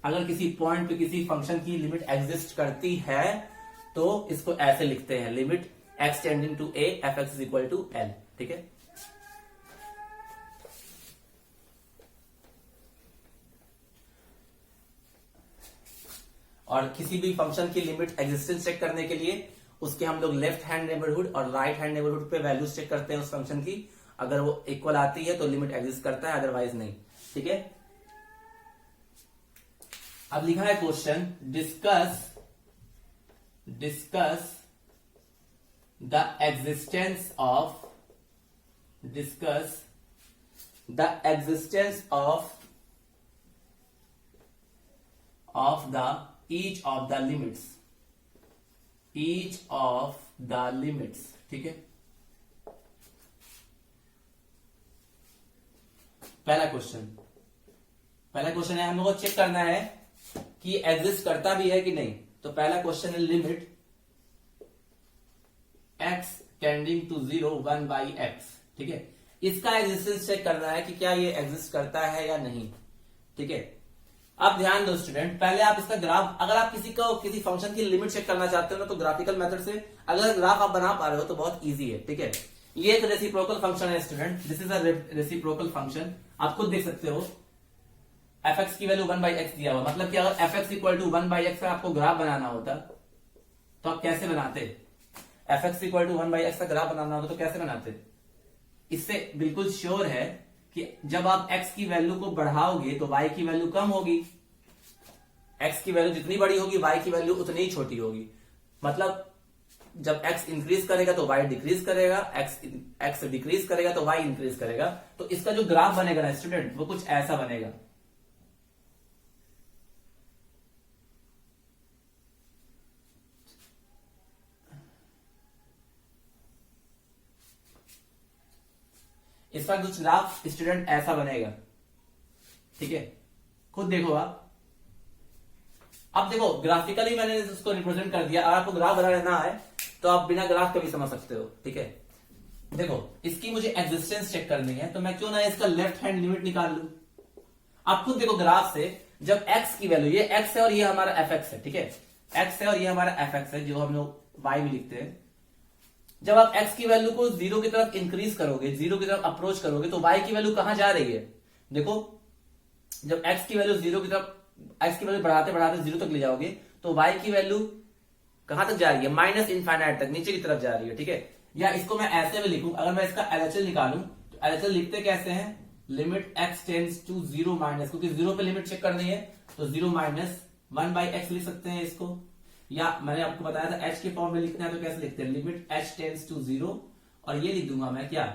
अगर किसी पॉइंट पे किसी फंक्शन की लिमिट एग्जिस्ट करती है तो इसको ऐसे लिखते हैं limit x tending to a fx is equal to l। ठीक है, और किसी भी फंक्शन की लिमिट एग्जिस्टेंस चेक करने के लिए उसके हम लोग लेफ्ट हैंड नेबरहुड और राइट हैंड नेबरहुड पे वैल्यूज चेक करते हैं उस फंक्शन की। अगर वो इक्वल आती है तो लिमिट एग्जिस्ट करता है, अदरवाइज नहीं। ठीक है, अब लिखा है question, discuss the existence of the each of the limits। ठीक है, पहला क्वेश्चन है, हम लोग को चेक करना है कि एग्जिस्ट करता भी है कि नहीं। तो पहला क्वेश्चन है limit x tending to 0 1 by x। ठीक है, इसका एग्जिस्टेंस चेक करना है कि क्या ये एग्जिस्ट करता है या नहीं। ठीक है, अब ध्यान दो स्टूडेंट, पहले आप इसका ग्राफ, अगर आप किसी फंक्शन की लिमिट चेक करना चाहते हो ना तो ग्राफिकल मेथड से अगर ग्राफ आप बना पा रहे हो तो बहुत इजी है। ठीक है, ये एक रेसिप्रोकल फंक्शन है student, this is a reciprocal function. आप खुद देख सकते हो fx की वैल्यू 1 बाई एक्स दिया हुआ, मतलब कि अगर fx equal to 1 by x का आपको ग्राफ बनाना होता तो आप कैसे बनाते, fx equal to 1 by x का ग्राफ बनाना होता तो कैसे बनाते। इससे बिल्कुल श्योर है कि जब आप x की वैल्यू को बढ़ाओगे तो y की वैल्यू कम होगी, x की वैल्यू जितनी बड़ी होगी y की वैल्यू उतनी ही छोटी होगी। मतलब जब x इंक्रीज करेगा तो y डिक्रीज करेगा, x डिक्रीज करेगा तो y इंक्रीज करेगा। तो इसका जो ग्राफ बनेगा ना स्टूडेंट वो कुछ ऐसा बनेगा। इसका कुछ ग्राफ स्टूडेंट ऐसा बनेगा। ठीक है, खुद देखो आप। अब देखो ग्राफिकली मैंने उसको रिप्रेजेंट कर दिया, अगर आपको ग्राफ बना लेना है तो आप बिना ग्राफ के भी समझ सकते हो। ठीक है, देखो इसकी मुझे एग्जिस्टेंस चेक करनी है तो मैं क्यों ना इसका लेफ्ट हैंड लिमिट निकाल लूं। आप खुद देखो ग्राफ से, जब x की वैल्यू, ये x है और ये हमारा fx है। ठीक है, x है और ये हमारा fx है, जो हम लोग y भी लिखते हैं। जब आप x की वैल्यू को 0 की तरफ इंक्रीज करोगे, 0 की तरफ अप्रोच करोगे, तो y की वैल्यू कहां जा रही है? देखो, जब x की वैल्यू 0 की तरफ, x की वैल्यू बढ़ाते बढ़ाते 0 तक ले जाओगे, तो y की वैल्यू कहां तक जा रही है? माइनस इनफाइनाइट तक, नीचे की तरफ जा रही है। ठीक है, या इसको मैं ऐसे भी लिखूं, अगर मैं इसका LHL निकालूं तो LHL लिखते कैसे हैं? Limit x tends to 0 minus, क्योंकि 0 पे लिमिट चेक करनी है तो 0 माइनस 1/x लिख सकते हैं इसको। या मैंने आपको बताया था h के फॉर्म में लिखना है तो कैसे लिखते हैं? लिमिट h टेंड्स टू 0, और ये लिख दूंगा मैं क्या?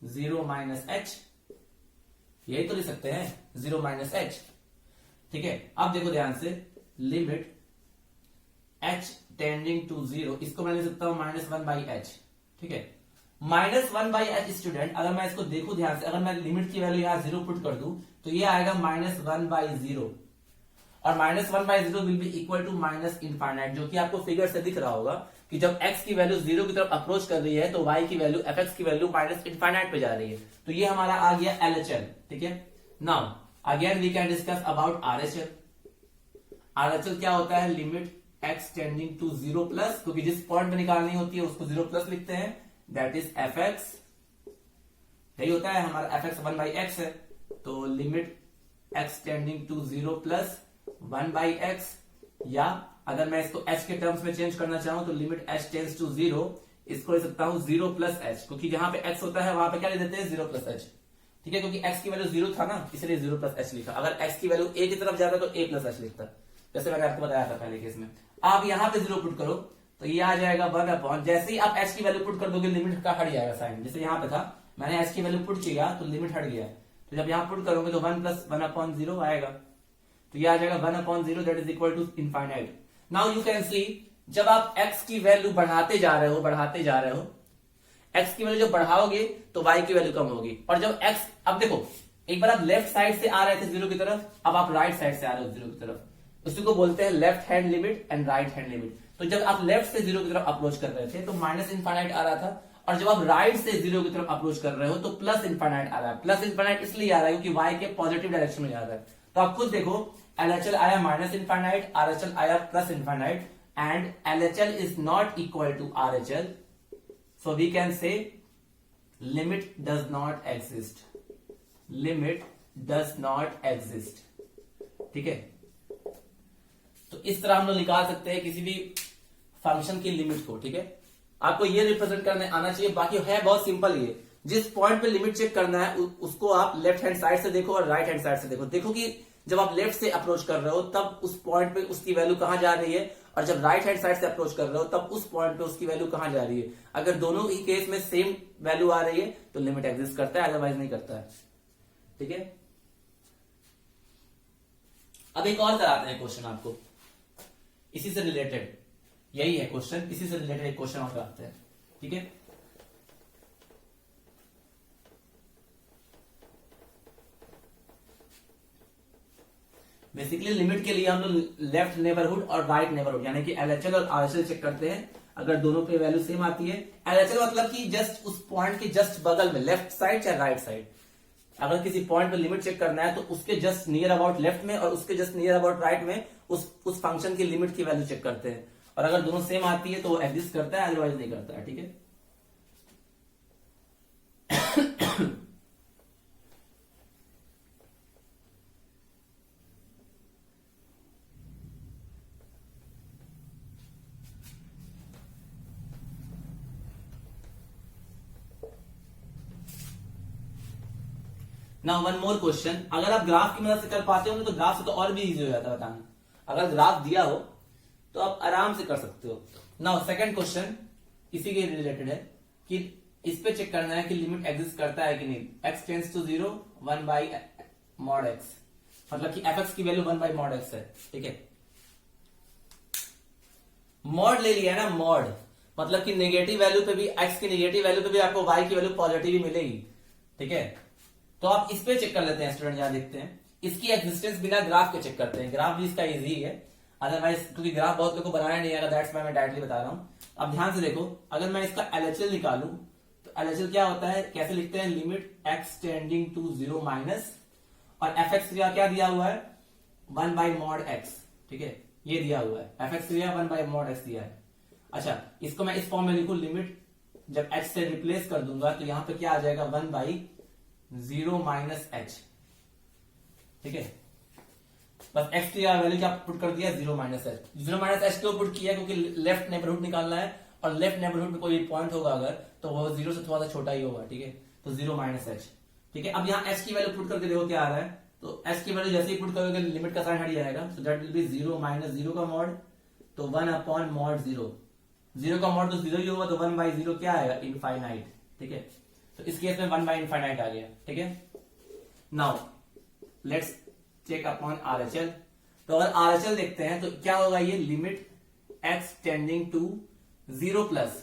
0 माइनस h, यही तो लिख सकते हैं, 0 माइनस h। ठीक है, अब देखो ध्यान से, लिमिट h टेंडिंग टू 0, इसको मैं लिख सकता हूं -1/h। ठीक है, -1/h स्टूडेंट, अगर मैं इसको देखूं ध्यान से, अगर मैं लिमिट की वैल्यू यहां 0 पुट कर दूं तो ये आएगा -1/0, और -1/0 will be equal to minus infinite, जो कि आपको फिगर से दिख रहा होगा कि जब x की वैल्यू 0 की तरफ अप्रोच कर रही है तो y की वैल्यू, fx की वैल्यू माइनस इनफाइनाइट पे जा रही है। तो ये हमारा आ गया LHL। ठीक है, now again we can discuss about RHL। RHL क्या होता है? Limit x tending to 0 plus, क्योंकि जिस पॉइंट पे निकालनी होती है उसको 0 प्लस लिखते हैं, दैट इज fx। यही होता है हमारा fx 1/x है, तो limit x tending to 0 plus 1/x, या अगर मैं इसको h के टर्म्स में चेंज करना चाहूं तो लिमिट h टेंड्स टू 0, इसको ले सकता हूं 0 प्लस h, क्योंकि जहां पे x होता है वहां पे क्या ले देते हैं? 0 प्लस h। ठीक है, क्योंकि x की वैल्यू 0 था ना, इसलिए 0 प्लस h लिखा। अगर x की वैल्यू a की तरफ जाता तो a प्लस h लिखता, जैसे मैंने आपको बताया था पहले केस में। आप यहां पे 0 पुट करो तो ये आ जाएगा 1/, जैसे ही आप h की वैल्यू पुट कर दोगे लिमिट का हट जाएगा साइन, जैसे यहां पे था, मैंने h की वैल्यू पुट किया तो लिमिट हट गया, तो जब यहां पुट करोगे तो 1 प्लस 1/0 आएगा, तो ये आ जाएगा 1/0, that is equal to infinite. Now you can see, जब आप x की वैल्यू बढ़ाते जा रहे हो, x की वैल्यू जब बढ़ाओगे तो y की वैल्यू कम होगी, और जब x, अब देखो, एक बार आप लेफ्ट साइड से आ रहे थे 0 की तरफ, अब आप राइट साइड से आ रहे हो 0 की तरफ, उसी को बोलते हैं left hand limit and right hand limit. तो जब आप लेफ्ट से 0 की तरफ अप्रोच कर रहे थे तो माइनस इनफाइनाइट आ रहा था, और जब आप राइट से 0 की तरफ अप्रोच कर रहे हो तो प्लस इनफाइनाइट आ रहा है। प्लस इनफाइनाइट इसलिए आ रहा है क्योंकि y के पॉजिटिव डायरेक्शन में जा रहा है। तो आप खुद देखो, LHL आया माइनस इनफाइनाइट, RHL आया plus infinite, and LHL is not equal to RHL, so we can say limit does not exist, limit does not exist. ठीक है, तो इस तरह हम लोग निकाल सकते हैं किसी भी फंक्शन की लिमिट को। ठीक है, आपको ये रिप्रेजेंट करने आना चाहिए, बाकी है बहुत सिंपल। ये जिस पॉइंट पे लिमिट चेक करना है उसको आप लेफ्ट हैंड साइड से देखो और राइट हैंड साइड से देखो। देखो कि जब आप लेफ्ट से अप्रोच कर रहे हो तब उस पॉइंट पे उसकी वैल्यू कहां जा रही है, और जब राइट हैंड साइड से अप्रोच कर रहे हो तब उस पॉइंट पे उसकी वैल्यू कहां जा रही है। अगर दोनों ही केस में सेम वैल्यू आ रही है तो लिमिट एग्जिस्ट करता है, अदरवाइज नहीं करता है। ठीक है, अब एक और कराते हैं क्वेश्चन आपको इसी से रिलेटेड, यही है क्वेश्चन, इसी से रिलेटेड एक क्वेश्चन और कराते हैं। ठीक है, बेसिकली लिमिट के लिए हम लोग लेफ्ट नेबरहुड और राइट नेबरहुड यानी कि LHL और RHL चेक करते हैं। अगर दोनों पे वैल्यू सेम आती है, LHL मतलब कि जस्ट उस पॉइंट के जस्ट बगल में, लेफ्ट साइड या राइट साइड, अगर किसी पॉइंट पे लिमिट चेक करना है तो उसके जस्ट नियर अबाउट लेफ्ट में और उसके जस्ट नियर अबाउट राइट में उस फंक्शन की लिमिट की वैल्यू चेक करते हैं, और अगर दोनों सेम आती है तो वो एग्जिस्ट करता है, अदरवाइज नहीं करता है। ठीक है, नाउ वन मोर क्वेश्चन, अगर आप ग्राफ की मदद से कर पाते हो तो ग्राफ से तो और भी इजी हो जाता है बताना। अगर ग्राफ दिया हो तो आप आराम से कर सकते हो। नाउ सेकंड क्वेश्चन इसी के रिलेटेड है कि इस पे चेक करना है कि लिमिट एग्जिस्ट करता है कि नहीं। x tends to 0 1/mod x, मतलब कि fx की वैल्यू 1/mod x है। ठीक है, मॉड ले लिया ना, मॉड मतलब कि नेगेटिव वैल्यू पे भी, x की नेगेटिव वैल्यू पे भी आपको y की वैल्यू पॉजिटिव ही मिलेगी। ठीक है, तो आप इस पे चेक कर लेते हैं स्टूडेंट, यहां देखते हैं इसकी एग्जिस्टेंस बिना ग्राफ के चेक करते हैं। ग्राफ भी इसका इजी है, अदरवाइज क्योंकि ग्राफ बहुत लोगों को बनाया नहीं आएगा, दैट्स व्हाई मैं डायरेक्टली बता रहा हूं। अब ध्यान से देखो, अगर मैं इसका LHL निकालूं तो LHL क्या होता है, कैसे लिखते हैं, limit x tending to 0 minus, और fx का क्या दिया हुआ है 1/mod x। ठीक है, ये दिया हुआ है, एफ एक्स दिया, 1/mod x दिया है। अच्छा, इसको मैं इस फॉर्म में लिखूं, लिमिट जब x से रिप्लेस कर दूंगा तो यहां पे क्या आ जाएगा, 1/0 माइनस h। ठीक है, बस x की वैल्यू क्या पुट कर दिया, 0 माइनस h। 0 माइनस h क्यों पुट किया, क्योंकि लेफ्ट नेबरहुड निकालना है, और लेफ्ट नेबरहुड में कोई पॉइंट होगा अगर, तो वो 0 से थोड़ा सा छोटा ही होगा। ठीक है, तो 0 माइनस h। ठीक है, अब यहाँ h की वैल्यू पुट करके देखो क्या आ रहा है, तो h की वैल्यू जैसे ही पुट करोगे लिमिट का साइन हट जाएगा, so that will be 0 minus 0 का मॉड, तो 1/mod 0। 0 का मॉड तो 0 ही होगा, तो 1/0 क्या आएगा, इनफाइनाइट। ठीक है, तो इस केस में 1/इनफाइनाइट आ गया। ठीक है, now let's check upon RHL। तो अगर RHL देखते हैं तो क्या होगा, ये limit x tending to 0 plus,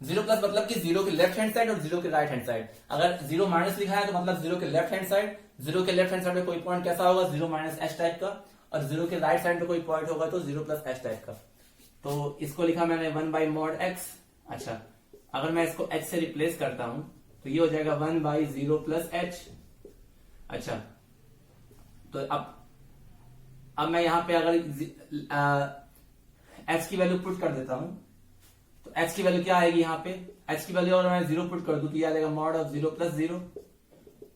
0 plus मतलब कि 0 के लेफ्ट हैंड साइड और 0 के राइट हैंड साइड। अगर 0 माइनस लिखा है तो मतलब 0 के लेफ्ट हैंड साइड, 0 के लेफ्ट हैंड साइड में कोई पॉइंट कैसा होगा, 0 माइनस h टाइप का, और 0 के राइट साइड में कोई पॉइंट होगा तो 0 प्लस h टाइप का। तो इसको लिखा मैंने 1/mod x। अच्छा, अगर मैं इसको h से रिप्लेस करता हूं तो ये हो जाएगा 1/0 प्लस h। अच्छा, तो अब मैं यहां पे अगर h की वैल्यू पुट कर देता हूं तो h की वैल्यू क्या आएगी, यहाँ पे h की वैल्यू अगर मैं 0 पुट कर दूं तो ये आ जाएगा मॉड ऑफ 0 प्लस 0,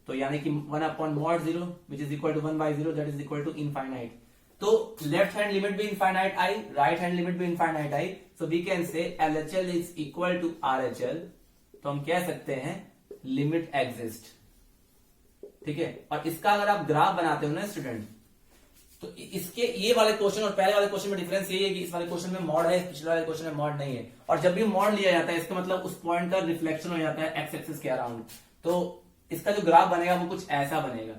तो यानी कि 1/mod 0 which is equal to 1/0, that is equal to infinite. तो लेफ्ट हैंड लिमिट भी इनफाइनाइट आई, राइट हैंड लिमिट भी इनफाइनाइट आई, so we can say LHL is equal to RHL। तो हम कह सकते हैं लिमिट एग्जिस्ट। ठीक है, और इसका अगर आप ग्राफ बनाते हो ना स्टूडेंट, तो इसके ये वाले क्वेश्चन और पहले वाले क्वेश्चन में डिफरेंस यही है कि इस वाले क्वेश्चन में मॉड है, पिछले वाले क्वेश्चन में मॉड नहीं है। और जब भी मॉड लिया जाता है इसका मतलब उस पॉइंट का रिफ्लेक्शन हो जाता है एक्स एक्सिस के अराउंड, तो इसका जो ग्राफ बनेगा वो कुछ ऐसा बनेगा।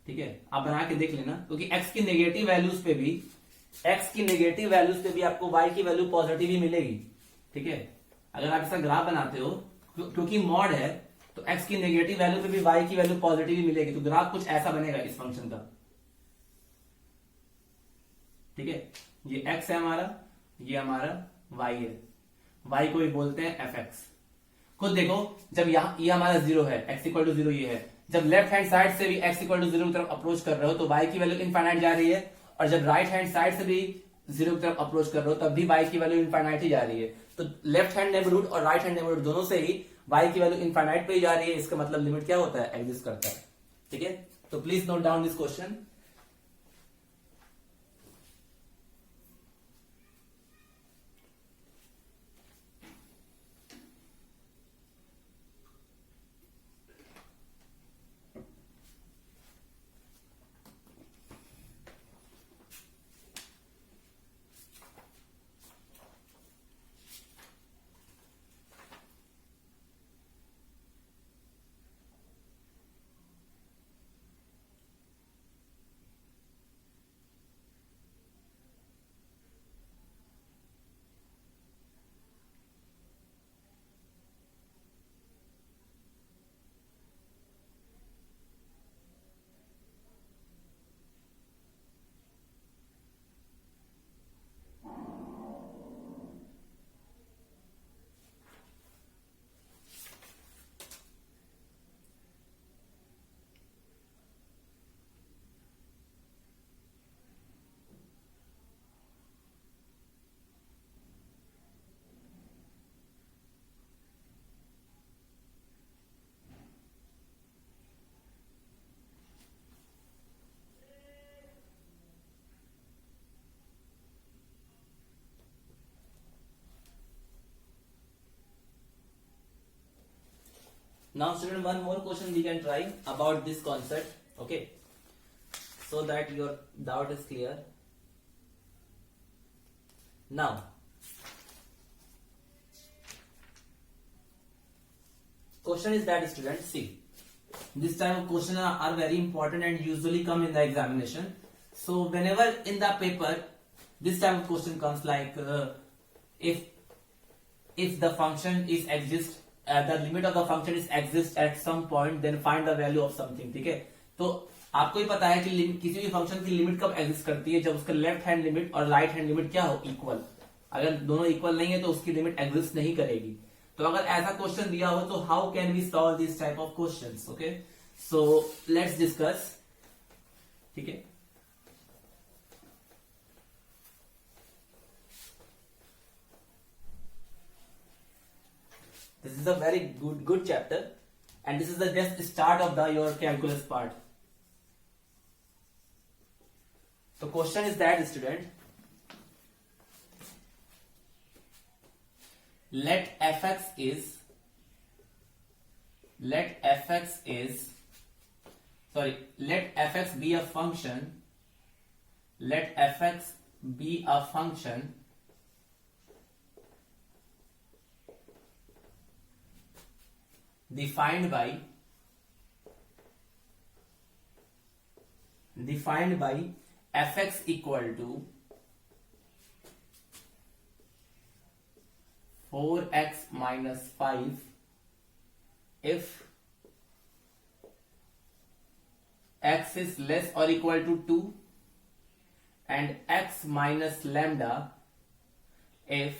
ठीक है, आप बना के देख लेना, क्योंकि एक्स की नेगेटिव वैल्यूज पे भी, एक्स की नेगेटिव वैल्यूज पे भी आपको वाई की वैल्यू पॉजिटिव ही मिलेगी। ठीक है, अगर आप इसका ग्राफ बनाते हो, क्योंकि मॉड है तो एक्स की नेगेटिव वैल्यू पे भी वाई की वैल्यू पॉजिटिव ही मिलेगी, तो ग्राफ कुछ ऐसा बनेगा इस फंक्शन का। ठीक है, ये x है हमारा, ये हमारा y है, y को भी बोलते हैं fx। खुद देखो, जब यहाँ ये हमारा 0 है, x इक्वल टू 0 ये है, जब लेफ्ट हैंड साइड से भी x इक्वल टू 0 की तरफ अप्रोच कर रहे हो तो y की वैल्यू इनफाइनाइट जा रही है, और जब राइट हैंड साइड से भी 0 की तरफ अप्रोच कर रहे हो तब भी y की वैल्यू इनफाइनाइट ही जा रही है। तो लेफ्ट हैंड नेबरहुड और राइट हैंड नेबरहुड दोनों से ही y की वैल्यू इनफाइनाइट पे ही जा रही है, इसका मतलब लिमिट क्या होता है, एग्जिस्ट करता है। ठीक है, तो please note down this question. Now student, one more question we can try about this concept, okay, so that your doubt is clear. Now question is that student, see, this type of questions are very important and usually come in the examination. So whenever in the paper this type of question comes, like if the function is exist, the limit of the function is exist at some point, then find the value of something. ठीक है, तो आपको ही पता है कि किसी भी function की लिमिट कब एग्जिस्ट करती है, जब उसका लेफ्ट हैंड लिमिट और राइट हैंड लिमिट क्या हो, इक्वल। अगर दोनों इक्वल नहीं है तो उसकी लिमिट एग्जिस्ट नहीं करेगी। तो अगर ऐसा क्वेश्चन दिया हो तो how can we solve this type of questions, okay, so let's discuss. ठीक है, This is a very good chapter, and this is the just start of the your calculus part. The question is that, student, let fx be a function. Let fx be a function defined by fx equal to 4x minus 5 if x is less or equal to 2 and x minus lambda if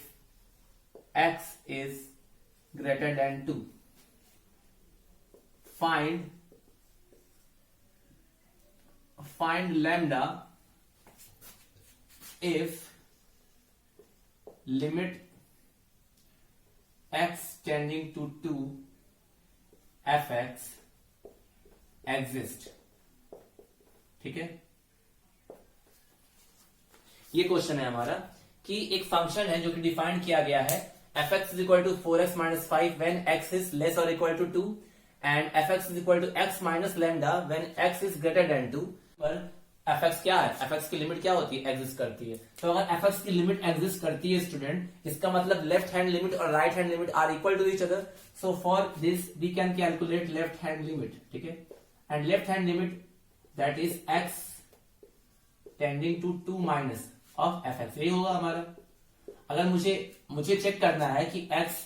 x is greater than 2. Find lambda if limit x tending to 2 fx exist. ठीक है, ये question है हमारा कि एक function है जो कि डिफाइन किया गया है fx is equal to 4x minus 5 when x is less or equal to 2 and fx is equal to x minus lambda when x is greater than 2. पर fx क्या है, fx की लिमिट क्या होती है, एग्जिस्ट करती है. तो अगर fx की लिमिट एग्जिस्ट करती है स्टूडेंट, इसका मतलब लेफ्ट हैंड लिमिट और right hand limit are equal to each other. So for this we can calculate left hand limit. ठीक है, and left hand limit that is x tending to 2 minus of fx. यही होगा हमारा. अगर मुझे check करना है कि x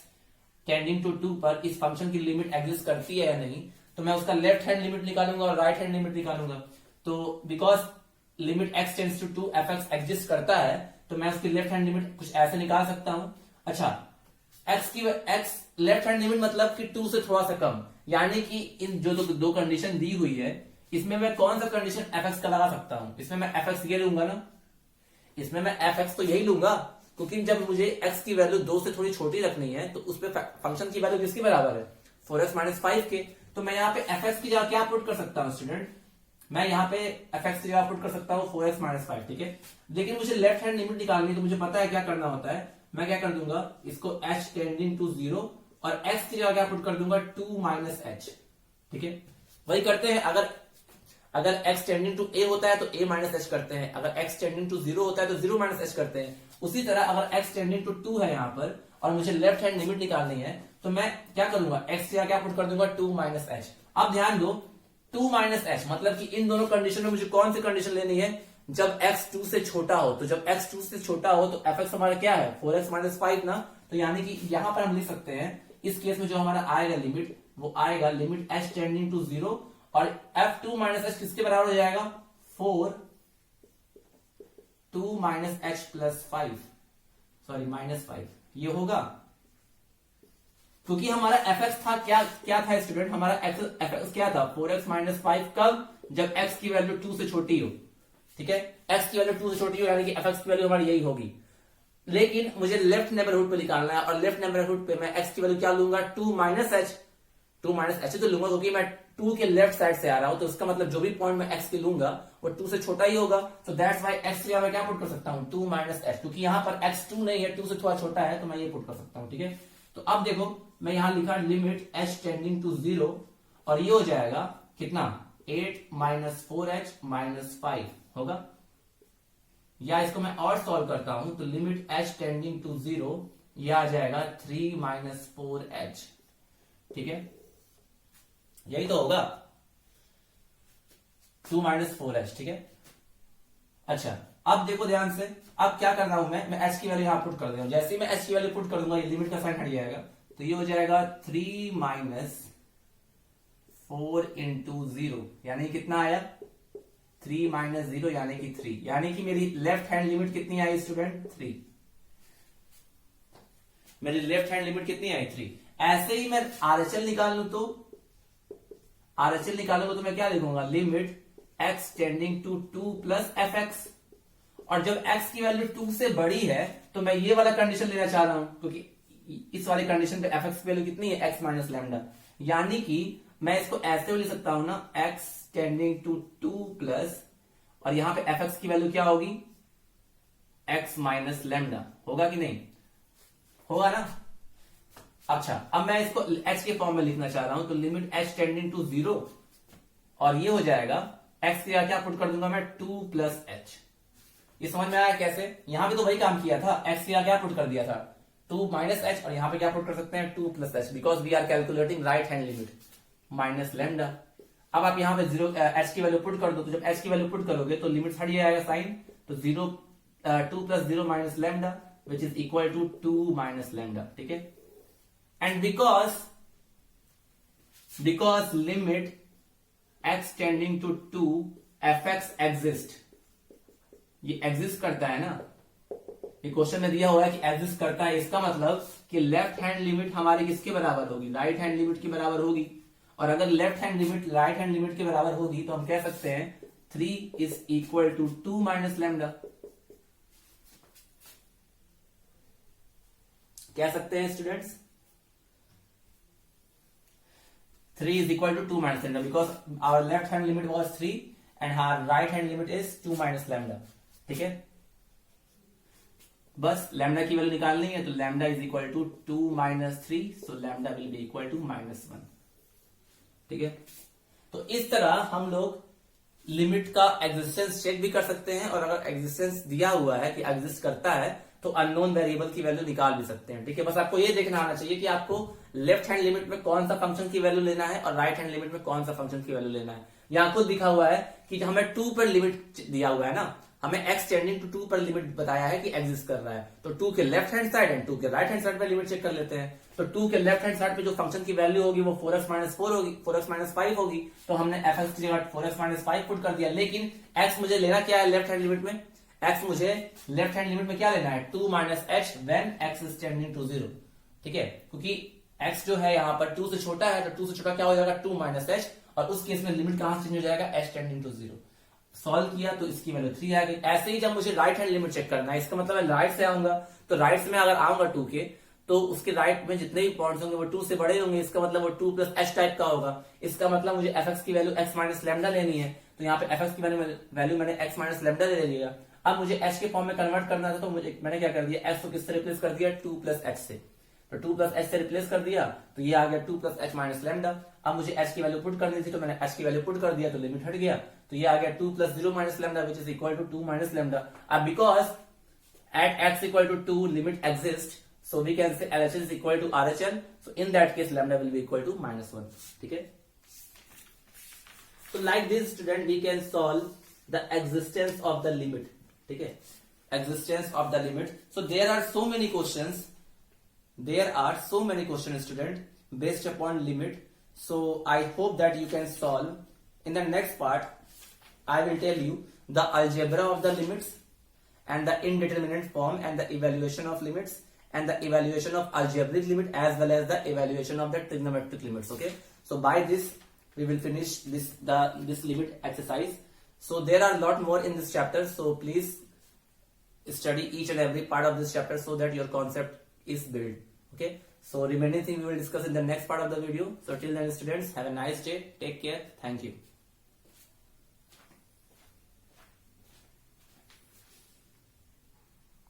टेंडिंग टू 2 पर इस फंक्शन की लिमिट एग्जिस्ट करती है या नहीं, तो मैं उसका लेफ्ट हैंड लिमिट निकालूंगा और राइट हैंड लिमिट निकालूंगा. तो because limit x tends to 2 fx exist करता है, तो मैं उसकी लेफ्ट हैंड लिमिट कुछ ऐसे निकाल सकता हूं. अच्छा, x लेफ्ट हैंड लिमिट मतलब कि 2 से थोड़ा सा कम, यानी कि इन जो दो कंडीशन दी हुई है, इसमें मैं कौन सा कंडीशन fx का लगा सकता हूं. इसमें मैं fx ये लूंगा ना, इसमें मैं fx तो यही लूंगा, क्योंकि जब मुझे x की वैल्यू 2 से थोड़ी छोटी रखनी है तो उस पे फंक्शन की वैल्यू किसके बराबर है, 4x माइनस 5 के. तो मैं यहाँ पे fx की जगह क्या पुट कर सकता हूँ स्टूडेंट, मैं यहाँ पे fx की जगह पुट कर सकता हूँ 4x माइनस 5. ठीक है, लेकिन मुझे लेफ्ट हैंड लिमिट निकालनी है, तो मुझे पता है क्या करना होता है. मैं क्या कर दूंगा, इसको h टेंडिंग टू 0 और x की जगह क्या पुट कर दूंगा 2 माइनस h. ठीक है, वही करते हैं. अगर x टेंडिंग टू a होता है तो a माइनस h करते हैं, अगर x टेंडिंग टू 0 होता है तो 0 माइनस h करते हैं. उसी तरह अगर x टेंडिंग टू 2 है यहाँ पर और मुझे लेफ्ट हैंड लिमिट निकालनी है, तो मैं क्या करूंगा, x की जगह क्या पुट कर दूंगा 2 माइनस h. अब ध्यान दो, 2 माइनस h मतलब कि इन दोनों कंडीशन में मुझे कौन सी कंडीशन लेनी है, जब x 2 से छोटा हो. तो जब x 2 से छोटा हो तो fx हमारा क्या है, 4x माइनस 5 ना. तो यानी कि यहां पर हम लिख सकते हैं, इस केस में जो हमारा आएगा लिमिट, वो आएगा लिमिट h टेंडिंग टू 0 और f2 माइनस h किसके बराबर हो जाएगा, 4 2 minus h plus 5, sorry minus 5 ये होगा. क्योंकि हमारा fx था क्या था स्टूडेंट, हमारा fx क्या था, 4x माइनस 5. कब, जब x की वैल्यू 2 से छोटी हो. ठीक है, x की वैल्यू 2 से छोटी हो, यानी कि fx की वैल्यू हमारी यही होगी. लेकिन मुझे लेफ्ट नेबरहुड पे निकालना है, और लेफ्ट नेबरहुड पे मैं x की वैल्यू क्या लूंगा, 2 माइनस h. 2 माइनस h तो लूंगा क्योंकि मैं 2 के लेफ्ट साइड से आ रहा हूं, तो इसका मतलब जो भी पॉइंट मैं x की लूंगा वो 2 से छोटा ही होगा. तो दैट्स व्हाई x की मैं क्या पुट कर सकता हूं, 2 माइनस h. क्योंकि यहां पर x 2 नहीं है, 2 से थोड़ा छोटा है, तो मैं ये पुट कर सकता हूं. ठीक है, तो अब देखो मैं यहां लिखा लिमिट h टेंडिंग टू 0 और ये हो जाएगा कितना, 8 माइनस 4h माइनस 5 होगा. या इसको मैं और सॉल्व करता हूं, तो लिमिट h टेंडिंग टू 0 ये आ जाएगा 3 माइनस 4h. ठीक है, यही तो होगा, 2 माइनस 4h. ठीक है, अच्छा अब देखो ध्यान से, अब क्या कर रहा हूं मैं h की वैल्यू यहां पुट कर दे रहा हूं. जैसे ही मैं h की वैल्यू पुट कर दूंगा, ये लिमिट का साइन हट जाएगा, तो ये हो जाएगा 3 माइनस 4 इंटू 0, यानी कितना आया, 3 माइनस 0 यानी कि 3. यानी कि मेरी लेफ्ट हैंड लिमिट कितनी आई स्टूडेंट, 3. मेरी लेफ्ट हैंड लिमिट कितनी आई, 3. ऐसे ही मैं RHL निकाल लूं तो RHL निकालूंगा तो मैं क्या लिखूंगा, limit x tending to 2 plus fx. और जब x की वैल्यू 2 से बड़ी है तो मैं ये वाला कंडीशन लेना चाह रहा हूं, क्योंकि इस वाली कंडीशन पे एफ एक्स की वैल्यू कितनी है, एक्स माइनस लैम्डा, यानी कि मैं इसको ऐसे भी लिख सकता हूं ना, एक्स टेंडिंग टू 2 प्लस, और यहां पे एफ एक्स की वैल्यू क्या होगी, एक्स माइनस लैम्डा, होगा कि नहीं, होगा ना। अच्छा, अब मैं इसको एच के फॉर्म में लिखना चाह रहा हूं, तो लिमिट एच टेंडिंग टू 0, और ये हो जाएगा एक्स की क्या पुट कर दूंगा मैं, 2 प्लस एच। ये समझ में आया कैसे, यहां पे तो वही काम किया था, एक्स की क्या पुट कर दिया था, 2 माइनस एच, और यहां पे क्या पुट कर सकते हैं, 2 plus h, because we are calculating right hand limit minus lambda. अब आप यहां पे 0 एच की वैल्यू पुट कर दो, तो जब एच की वैल्यू पुट करोगे तो लिमिट हट जाएगा साइन, तो 2 plus 0 minus lambda which is equal to 2 minus lambda, ठीक है। And because limit x tending to 2 f x exist, ये एग्जिस्ट करता है ना, ये क्वेश्चन में दिया हुआ है कि एग्जिस्ट करता है, इसका मतलब कि लेफ्ट हैंड लिमिट हमारी किसके बराबर होगी, राइट हैंड लिमिट की बराबर होगी, और अगर left hand limit right hand limit के बराबर होगी तो हम कह सकते हैं 3 is equal to 2 minus lambda, कह सकते हैं students, 3 is equal to 2 minus lambda because our left hand limit was 3 and our right hand limit is 2 minus lambda, ठीक है। बस लैम्डा की वैल्यू निकालनी है, तो lambda is equal to 2 minus 3, so lambda will be equal to -1, ठीक है। तो इस तरह हम लोग लिमिट का एग्जिस्टेंस चेक भी कर सकते हैं, और अगर एग्जिस्टेंस दिया हुआ है कि एग्जिस्ट करता है तो अननोन वेरिएबल की वैल्यू निकाल भी सकते हैं, ठीक है। बस आपको ये देखना आना चाहिए कि आपको लेफ्ट हैंड लिमिट में कौन सा फंक्शन की वैल्यू लेना है और राइट हैंड लिमिट में कौन सा फंक्शन की वैल्यू लेना है। यहां खुद दिखा हुआ है कि हमें 2 पर लिमिट दिया हुआ है ना, हमें x टेंडिंग टू 2 पर लिमिट बताया है कि एग्जिस्ट कर रहा है, तो 2 के लेफ्ट हैंड साइड एंड 2 के राइट हैंड साइड पर लिमिट चेक कर लेते हैं। तो 2 के लेफ्ट हैंड साइड पे जो फंक्शन की वैल्यू होगी वो 4x माइनस 4 होगी, 4x माइनस 5 होगी, तो हमने fx की जगह 4x माइनस 5 पुट कर दिया। लेकिन x मुझे लेना क्या है लेफ्ट हैंड लिमिट में, x मुझे लेफ्ट हैंड लिमिट में क्या लेना है, 2 minus h when x is tending to 0, ठीक है, क्योंकि x जो है यहाँ पर 2 से छोटा है, तो 2 से छोटा क्या हो जाएगा, 2 माइनस एच, और उस केस में लिमिट कहां से चेंज हो जाएगा, h टेंडिंग टू 0। सॉल्व किया तो इसकी वैल्यू 3 आ गई। ऐसे ही जब मुझे राइट हैंड लिमिट चेक करना है, इसका मतलब मैं राइट से आऊंगा, तो राइट से मैं अगर आऊंगा 2 के, तो उसके राइट में जितने भी पॉइंट्स होंगे वो 2 से बड़े होंगे, इसका मतलब वो 2 प्लस एच टाइप का होगा। इसका मतलब मुझे एफ एक्स की वैल्यू एक्स माइनस लैम्डा लेनी है, तो यहाँ पे एफ एक्स की वैल्यू मैंने एक्स माइनस लैम्डा ले लिया। अब मुझे एच के फॉर्म में कन्वर्ट करना था, तो मैंने क्या कर दिया, एक्स को किससे रिप्लेस कर दिया, 2 प्लस एच से, तो 2 प्लस एच से रिप्लेस कर दिया, तो ये आ गया 2 प्लस एच माइनस लैम्डा। अब मुझे एच की वैल्यू पुट करनी थी, तो मैंने एच की वैल्यू पुट कर दिया, तो लिमिट हट गया, तो ये आ गया 2 plus 0 minus lambda which is equal to 2 minus lambda. अब because at x equal to 2 limit exist, so we can say LHS is equal to RHL, so in that case lambda will be equal to -1, ठीक है। So like this student we can solve the existence of the limit, ठीक है, existence of the limit। So there are so many questions student based upon limit, so I hope that you can solve। In the next part I will tell you the algebra of the limits and the indeterminate form and the evaluation of limits and the evaluation of algebraic limit as well as the evaluation of the trigonometric limits, okay। So by this we will finish this limit exercise। So there are a lot more in this chapter, so please study each and every part of this chapter so that your concept is built, okay। So remaining thing we will discuss in the next part of the video। So till then students, have a nice day, take care, thank you।